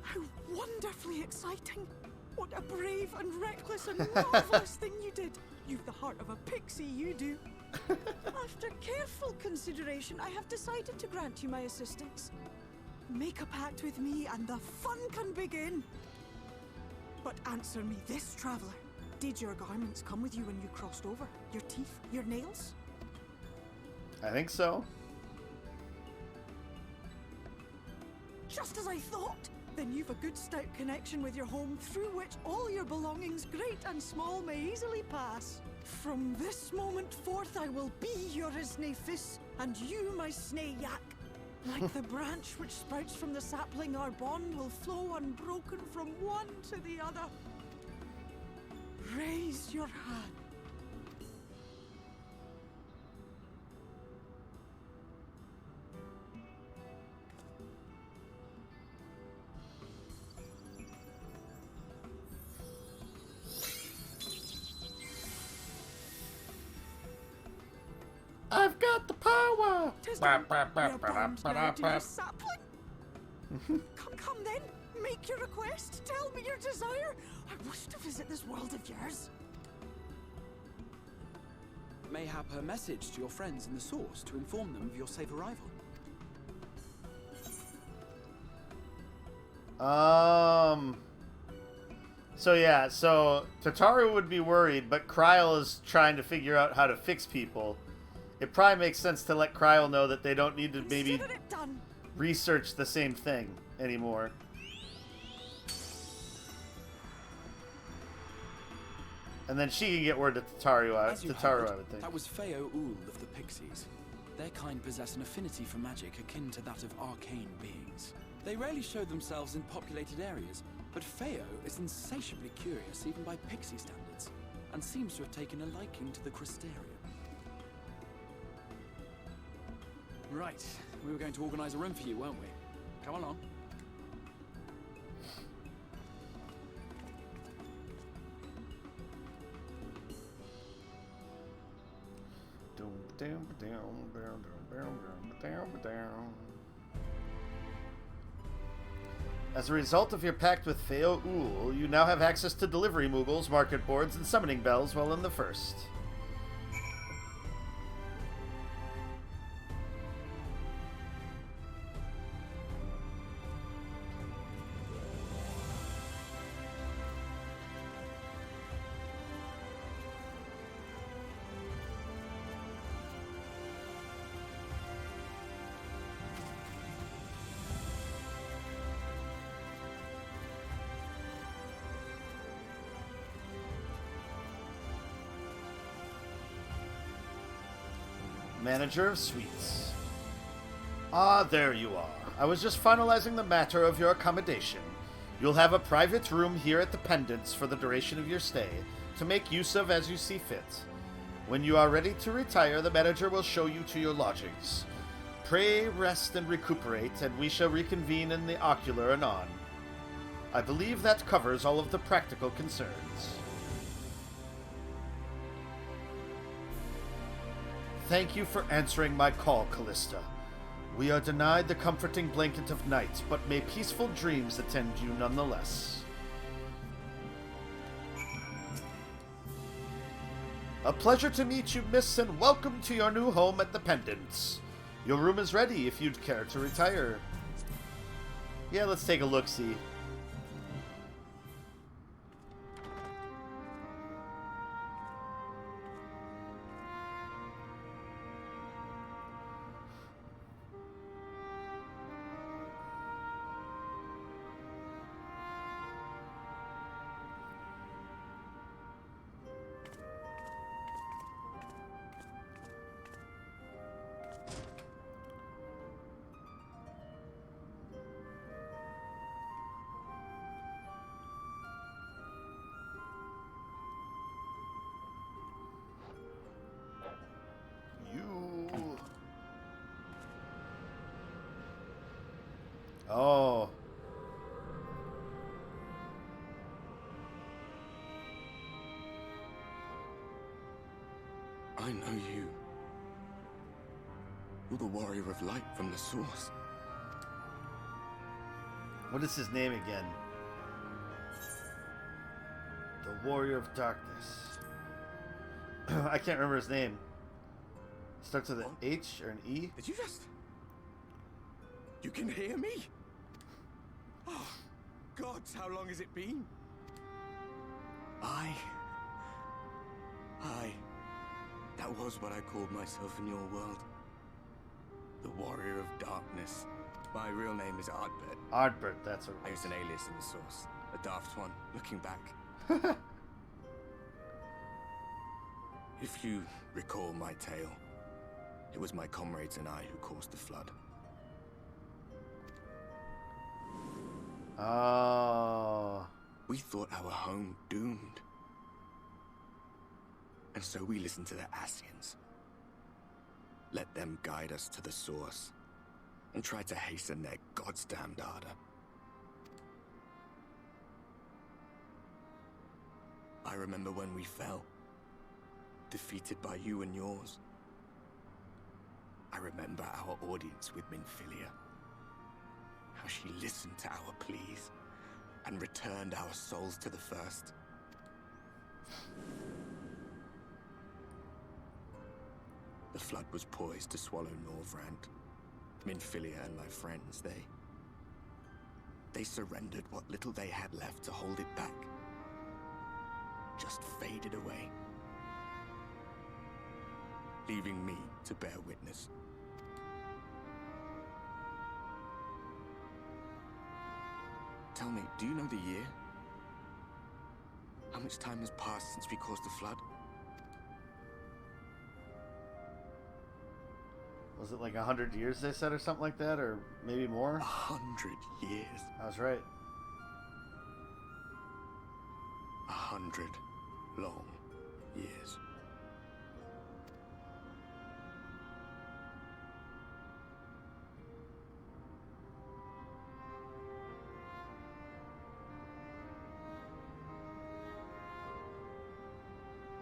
How wonderfully exciting! What a brave and reckless and marvelous thing you did! You've the heart of a pixie, you do. After careful consideration, I have decided to grant you my assistance. Make a pact with me and the fun can begin. But answer me this, traveler. Did your garments come with you when you crossed over? Your teeth? Your nails? I think so. Just as I thought! Then you've a good stout connection with your home through which all your belongings, great and small, may easily pass. From this moment forth I will be your Isnefis, and you my Snayak. Like the branch which sprouts from the sapling, our bond will flow unbroken from one to the other. Raise your hand. I've got the power! Come then. Make your request. Tell me your desire. I wish to visit this world of yours. Mayhap her message to your friends in the Source to inform them of your safe arrival. So Tataru would be worried, but Kryl is trying to figure out how to fix people. It probably makes sense to let Kryl know that they don't need to maybe research the same thing anymore. And then she can get word to Tataru, I would think. That was Feo Ul of the Pixies. Their kind possess an affinity for magic akin to that of arcane beings. They rarely show themselves in populated areas, but Feo is insatiably curious even by Pixie standards, and seems to have taken a liking to the Crystarium. Right, we were going to organize a room for you, weren't we? Come along. As a result of your pact with Feo Ul, you now have access to delivery moogles, market boards, and summoning bells while in the first. Manager of Suites. Ah, there you are. I was just finalizing the matter of your accommodation. You'll have a private room here at the Pendants for the duration of your stay, to make use of as you see fit. When you are ready to retire, the manager will show you to your lodgings. Pray, rest, and recuperate, and we shall reconvene in the ocular anon. I believe that covers all of the practical concerns. Thank you for answering my call, Callista. We are denied the comforting blanket of night, but may peaceful dreams attend you nonetheless. A pleasure to meet you, miss, and welcome to your new home at the Pendants. Your room is ready if you'd care to retire. Yeah, let's take a look-see. Oh. I know you. You're the warrior of light from the source. What is his name again? The Warrior of Darkness. I can't remember his name. Starts with an H or an E. Did you just... You can hear me? Oh, gods, how long has it been? That was what I called myself in your world. The Warrior of Darkness. My real name is Ardbert. Ardbert, that's what I used an alias in the source. A daft one, looking back. If you recall my tale, it was my comrades and I who caused the flood. Oh. We thought our home doomed. And so we listened to the Ascians. Let them guide us to the source, and tried to hasten their God's damned ardor. I remember when we fell, defeated by you and yours. I remember our audience with Minfilia. How she listened to our pleas, and returned our souls to the first. The flood was poised to swallow Norvrand. Minfilia and my friends, they surrendered what little they had left to hold it back. Just faded away. Leaving me to bear witness. Tell me, do you know the year? How much time has passed since we caused the flood? Was it like 100 years they said or something like that? Or maybe more? 100 years. I was right. 100 long years.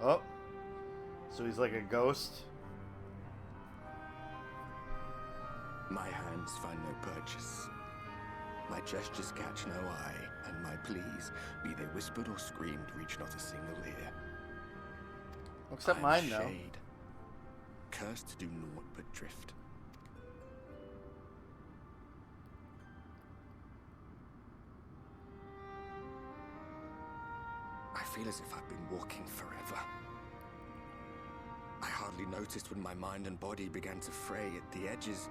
Oh. So he's like a ghost? My hands find no purchase. My gestures catch no eye, and my pleas, be they whispered or screamed, reach not a single ear. Except I'm mine, though. shade, cursed to do naught but drift. I feel as if I've been walking forever. I hardly noticed when my mind and body began to fray at the edges.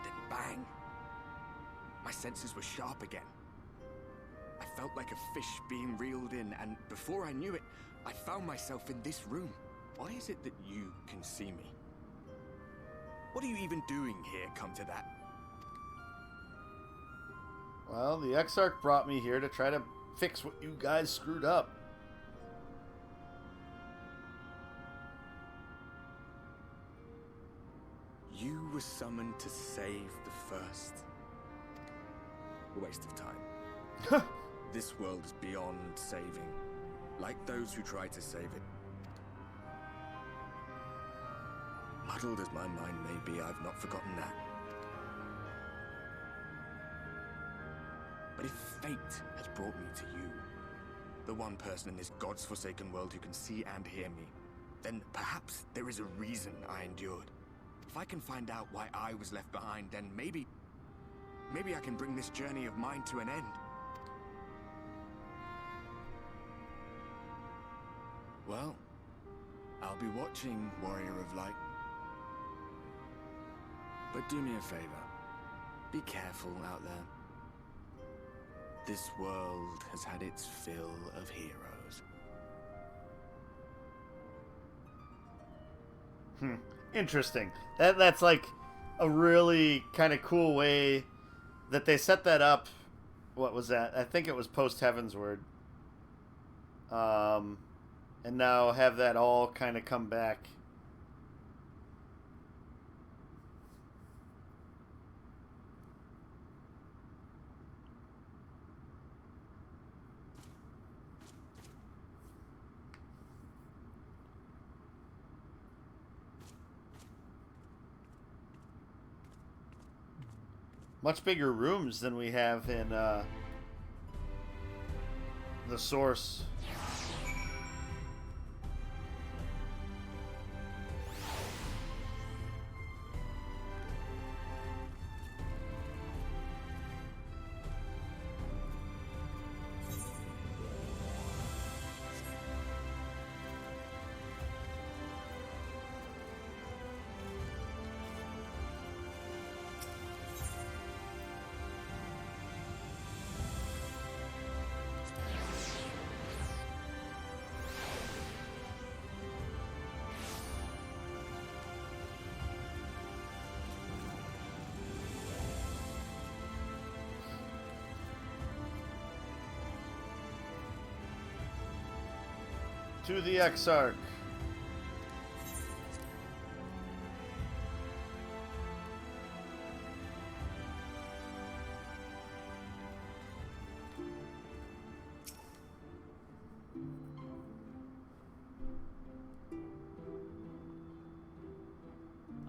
Then bang! My senses were sharp again. I felt like a fish being reeled in, and before I knew it, I found myself in this room. Why is it that you can see me? What are you even doing here, come to that? Well, the Exarch brought me here to try to fix what you guys screwed up. You were summoned to save the first. A waste of time. This world is beyond saving, like those who try to save it. Muddled as my mind may be, I've not forgotten that. But if fate has brought me to you, the one person in this God's forsaken world who can see and hear me, then perhaps there is a reason I endured. If I can find out why I was left behind, then maybe I can bring this journey of mine to an end. Well, I'll be watching, Warrior of Light. But do me a favor. Be careful out there. This world has had its fill of heroes. Interesting. That's like a really kind of cool way that they set that up. What was that? I think it was post Heavensward. And now have that all kind of come back. much bigger rooms than we have in the source. To the Exarch.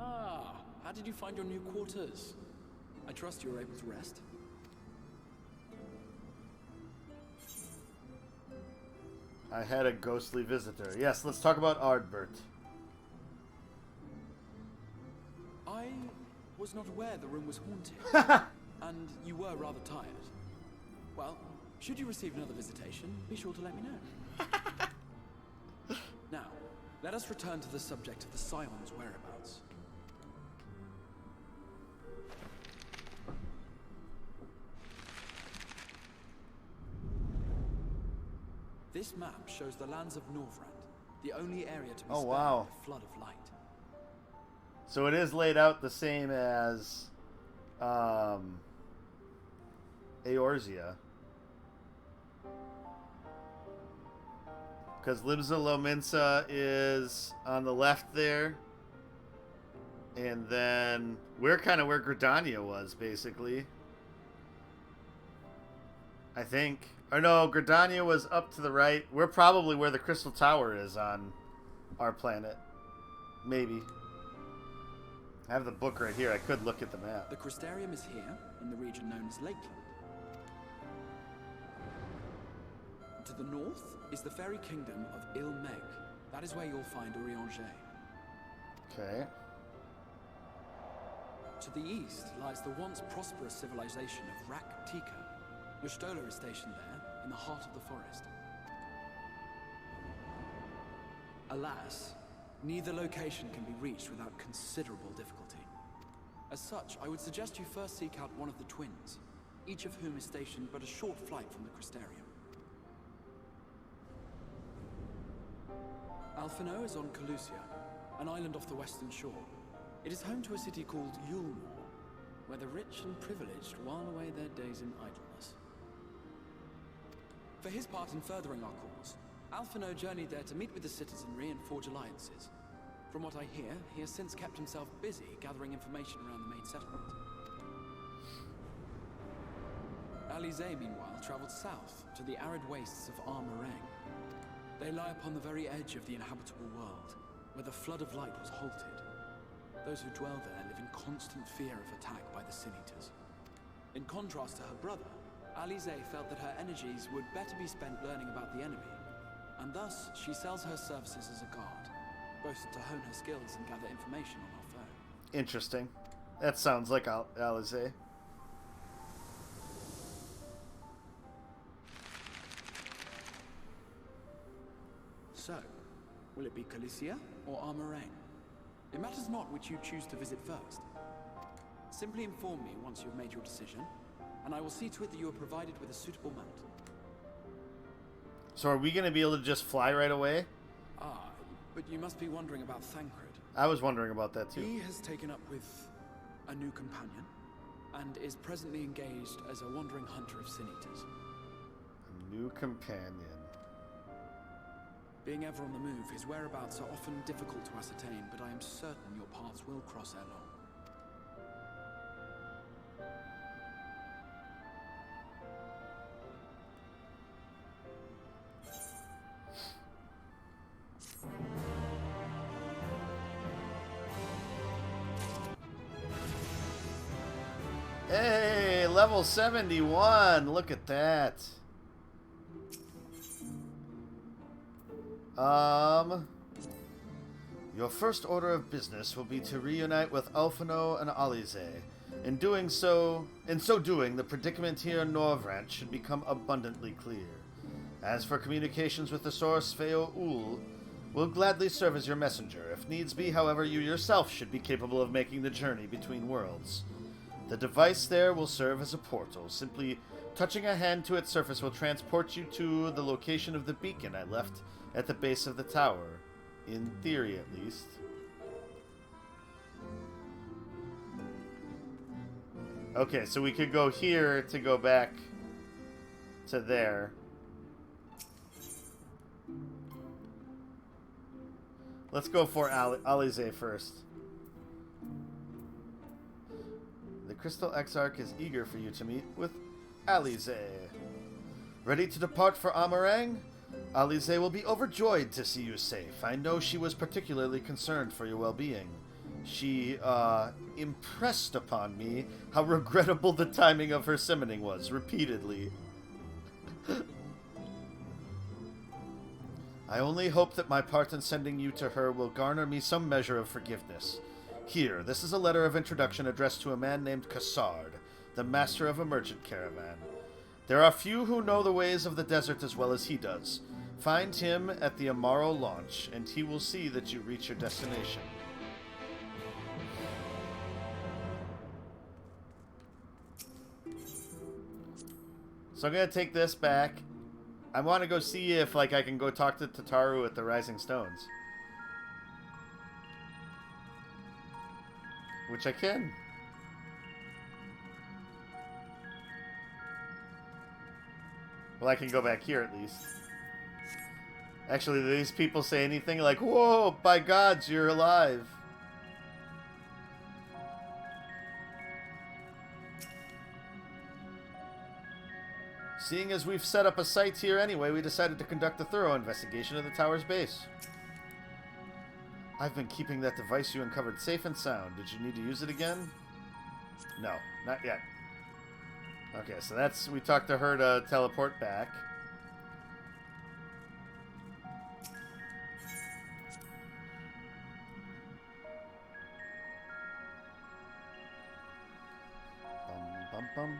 Ah, how did you find your new quarters? I trust you were able to rest. I had a ghostly visitor. Yes, let's talk about Ardbert. I was not aware the room was haunted. And you were rather tired. Well, should you receive another visitation, be sure to let me know. Now, let us return to the subject of the Scion's whereabouts. This map shows the lands of Norvrand, the only area to be spared by a flood of light. So it is laid out the same as Eorzea. Because Libza Lominsa is on the left there. And then we're kind of where Gridania was, basically. I think. Or no, Gridania was up to the right. We're probably where the Crystal Tower is on our planet. Maybe. I have the book right here. I could look at the map. The Crystarium is here, in the region known as Lakeland. To the north is the fairy kingdom of Il-Meg. That is where you'll find Urianger. Okay. To the east lies the once prosperous civilization of Rak-Tika. Your Stola is stationed there, in the heart of the forest. Alas, neither location can be reached without considerable difficulty. As such, I would suggest you first seek out one of the twins, each of whom is stationed but a short flight from the Crystarium. Alphino is on Calusia, an island off the western shore. It is home to a city called Yulmore, where the rich and privileged while away their days in idleness. For his part in furthering our cause, Alphino journeyed there to meet with the citizenry and forge alliances. From what I hear, he has since kept himself busy gathering information around the main settlement. Alize, meanwhile, traveled south to the arid wastes of Armorang. They lie upon the very edge of the inhabitable world, where the flood of light was halted. Those who dwell there live in constant fear of attack by the Sin Eaters. In contrast to her brother, Alize felt that her energies would better be spent learning about the enemy, and thus she sells her services as a guard, both to hone her skills and gather information on our foe. Interesting. That sounds like Alize. So, will it be Calicia or Armorang? It matters not which you choose to visit first. Simply inform me once you've made your decision, and I will see to it that you are provided with a suitable mount. So are we going to be able to just fly right away? Ah, but you must be wondering about Thancred. I was wondering about that too. He has taken up with a new companion, and is presently engaged as a wandering hunter of Sin Eaters. A new companion. Being ever on the move, his whereabouts are often difficult to ascertain, but I am certain your paths will cross ere long. Hey! Level 71. Look at that. Your first order of business will be to reunite with Alphino and Alize. In so doing, the predicament here in Norvrant should become abundantly clear. As for communications with the source, Feo Ul will gladly serve as your messenger. If needs be, however, you yourself should be capable of making the journey between worlds. The device there will serve as a portal. Simply touching a hand to its surface will transport you to the location of the beacon I left at the base of the tower. In theory, at least. Okay, so we could go here to go back to there. Let's go for Alize first. The Crystal Exarch is eager for you to meet with Alize. Ready to depart for Amarang? Alize will be overjoyed to see you safe. I know she was particularly concerned for your well-being. She, impressed upon me how regrettable the timing of her summoning was, repeatedly. I only hope that my part in sending you to her will garner me some measure of forgiveness. Here, this is a letter of introduction addressed to a man named Cassard, the master of a merchant caravan. There are few who know the ways of the desert as well as he does. Find him at the Amaro launch, and he will see that you reach your destination. So I'm going to take this back. I want to go see if I can go talk to Tataru at the Rising Stones. Which I can. Well, I can go back here at least. Actually, do these people say anything like, "Whoa, by gods, you're alive"? Seeing as we've set up a site here anyway, we decided to conduct a thorough investigation of the tower's base. I've been keeping that device you uncovered safe and sound. Did you need to use it again? No, not yet. Okay, so that's... we talked to her to teleport back. Bum, bum, bum.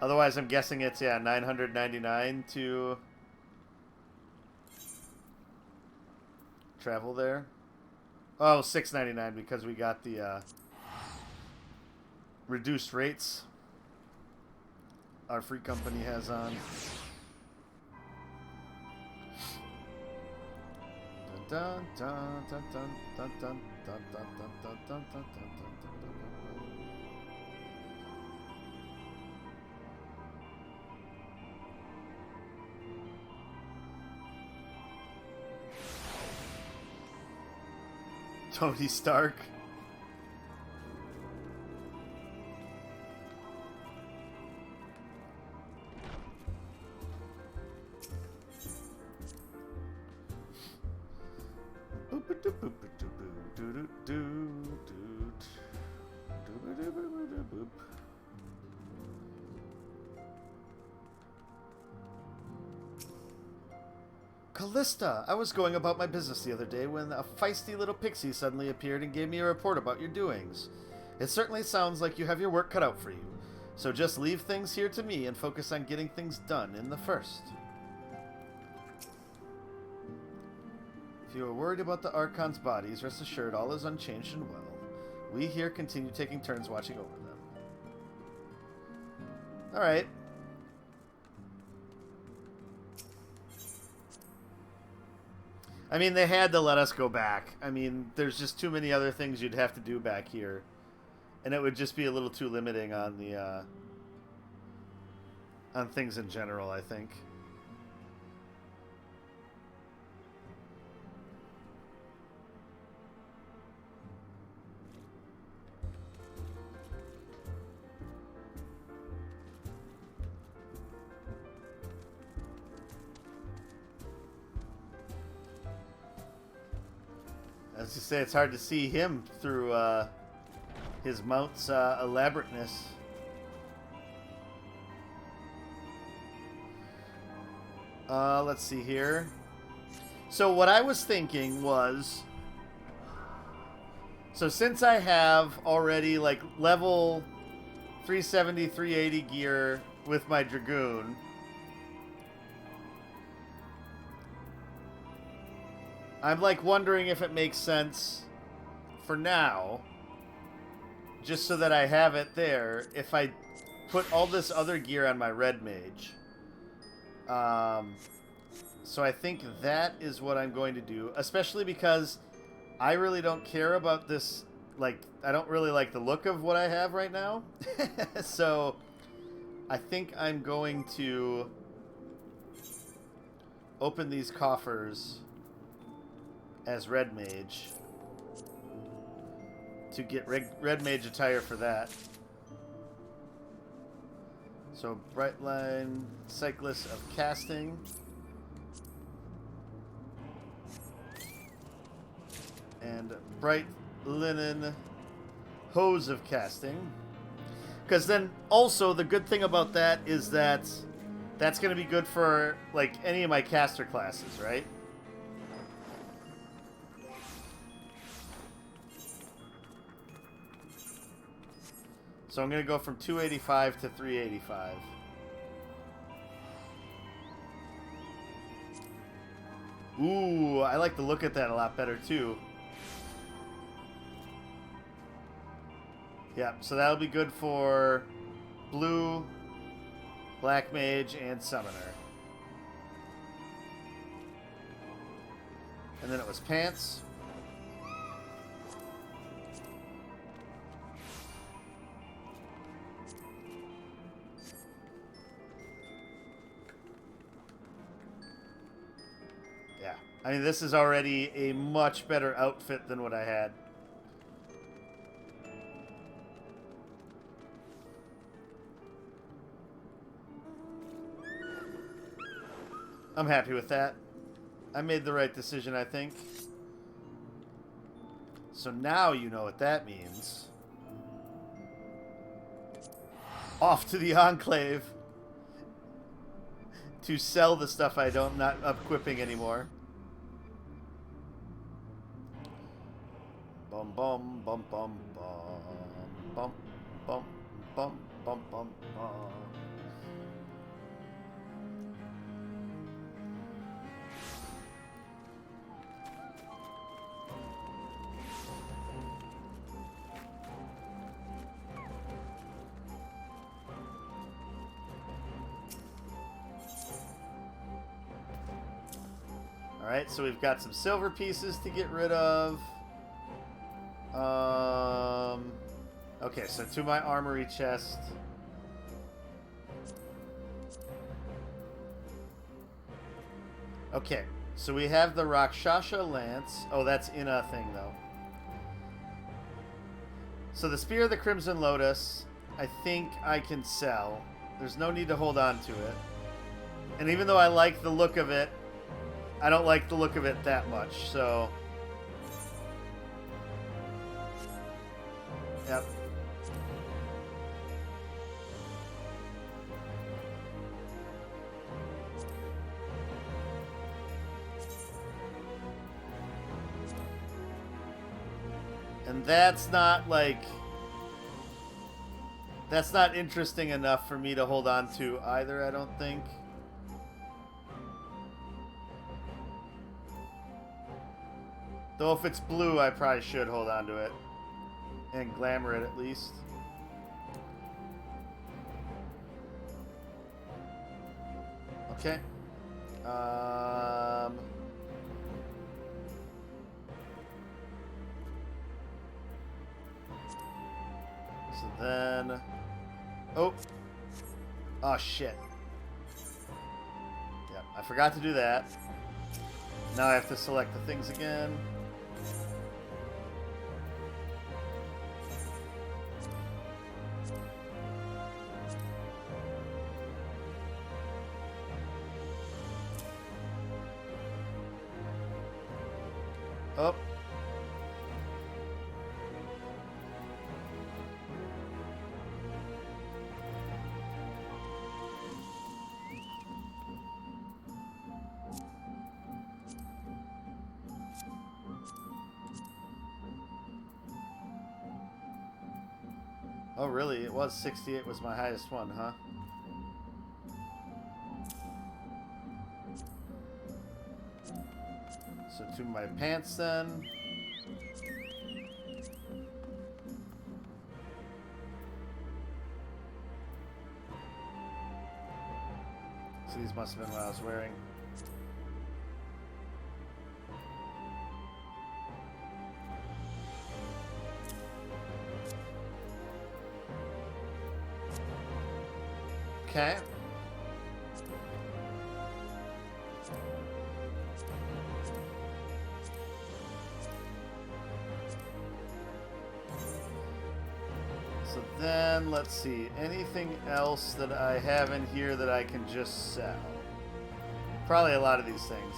Otherwise, I'm guessing it's, yeah, 999 to travel there. Oh, 699 because we got the reduced rates our free company has on. Dun, dun, dun, dun, dun, dun, dun, dun, dun, dun, dun, dun, dun. Tony Stark. Callista, I was going about my business the other day when a feisty little pixie suddenly appeared and gave me a report about your doings. It certainly sounds like you have your work cut out for you, so just leave things here to me and focus on getting things done in the first. If you are worried about the Archon's bodies, rest assured all is unchanged and well. We here continue taking turns watching over them. Alright. I mean, they had to let us go back. I mean, there's just too many other things you'd have to do back here. And it would just be a little too limiting on the, on things in general, I think. As you say, it's hard to see him through his mount's elaborateness. Let's see here. So what I was thinking was, so since I have already like level 370, 380 gear with my Dragoon, I'm like wondering if it makes sense for now, just so that I have it there, if I put all this other gear on my Red Mage. So I think that is what I'm going to do, especially because I really don't care about this. Like, I don't really like the look of what I have right now. So I think I'm going to open these coffers as Red Mage to get Red Mage attire for that. So Brightline Cyclist of Casting. And Bright Linen Hose of Casting. Because then also the good thing about that is that that's going to be good for like any of my caster classes, right? So I'm going to go from 285 to 385. Ooh, I like the look at that a lot better too. Yeah, so that'll be good for blue, black mage, and summoner. And then it was pants. Yeah, I mean, this is already a much better outfit than what I had. I'm happy with that. I made the right decision, I think. So now you know what that means. Off to the Enclave to sell the stuff I'm not equipping anymore. Bum bum bum bum bum bum bum bum bum bum. Alright, so we've got some silver pieces to get rid of. Okay, so to my armory chest. Okay, so we have the Rakshasa Lance. Oh, that's in a thing, though. So the Spear of the Crimson Lotus, I think I can sell. There's no need to hold on to it. And even though I like the look of it, I don't like the look of it that much, so... Yep. And that's not, like... That's not interesting enough for me to hold on to either, I don't think. Though if it's blue, I probably should hold on to it. And glamour it at least. Okay. So then... Oh! Oh, shit. Yep, I forgot to do that. Now I have to select the things again. Oh. Oh, really? It was 68 was my highest one, huh? So to my pants then. So these must have been what I was wearing. Okay. So then, let's see. Anything else that I have in here that I can just sell? Probably a lot of these things.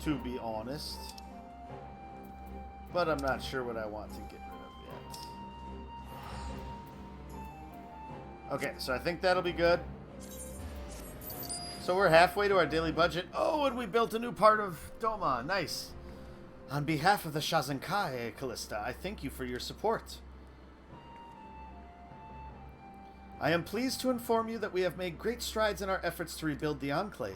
To be honest. But I'm not sure what I want to get rid of yet. Okay, so I think that'll be good. So we're halfway to our daily budget. Oh, and we built a new part of Doma. Nice. On behalf of the Shazenkai, Callista, I thank you for your support. I am pleased to inform you that we have made great strides in our efforts to rebuild the Enclave.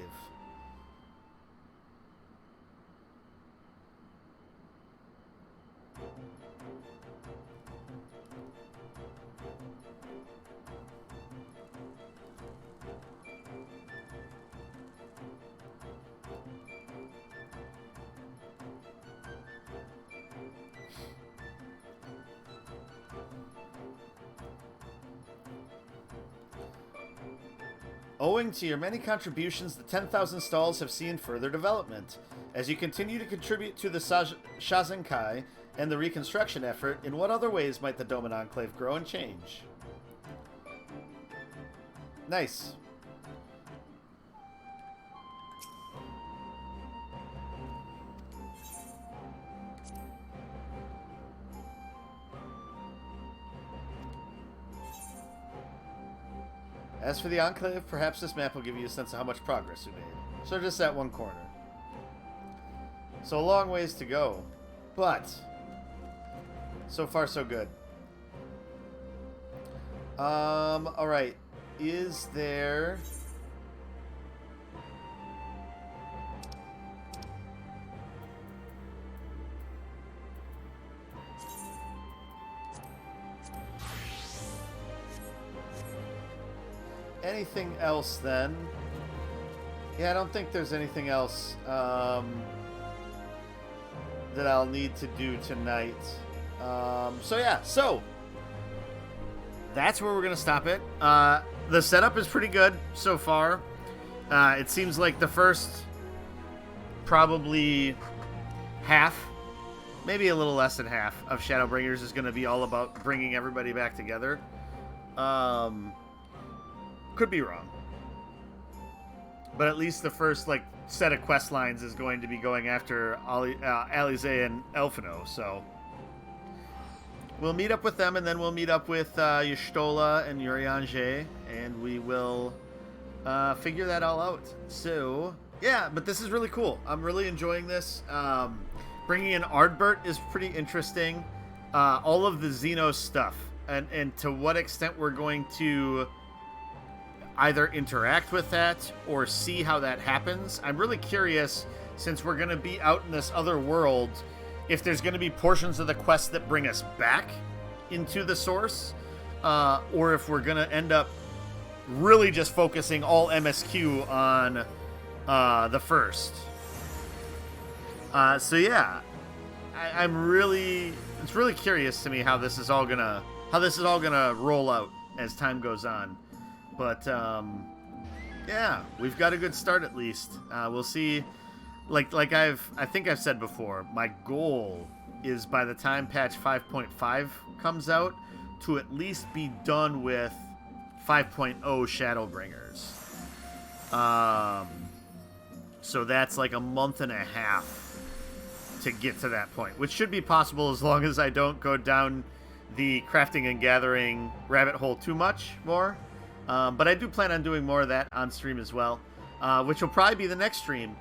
Owing to your many contributions, the 10,000 stalls have seen further development. As you continue to contribute to the Shazenkai and the reconstruction effort, in what other ways might the Doman Enclave grow and change? Nice. As for the Enclave, perhaps this map will give you a sense of how much progress we made. So just that one corner. So a long ways to go. But so far so good. Alright. Is there... anything else then? Yeah, I don't think there's anything else that I'll need to do tonight. So that's where we're gonna stop it. The setup is pretty good so far. It seems like the first probably half, maybe a little less than half of Shadowbringers is gonna be all about bringing everybody back together. Could be wrong, but at least the first set of quest lines is going to be going after Alize and Elfino. So we'll meet up with them, and then we'll meet up with Y'shtola and Urianger, and we will figure that all out. So yeah, but this is really cool. I'm really enjoying this. Bringing in Ardbert is pretty interesting. All of the Xenos stuff, and to what extent we're going to either interact with that or see how that happens. I'm really curious, since we're going to be out in this other world, if there's going to be portions of the quest that bring us back into the source, or if we're going to end up really just focusing all MSQ on the first. So yeah, it's really curious to me how this is all gonna roll out as time goes on. But yeah, we've got a good start at least. We'll see. I think I've said before, my goal is by the time patch 5.5 comes out to at least be done with 5.0 Shadowbringers. So that's like a month and a half to get to that point, which should be possible as long as I don't go down the crafting and gathering rabbit hole too much more. But I do plan on doing more of that on stream as well, which will probably be the next stream.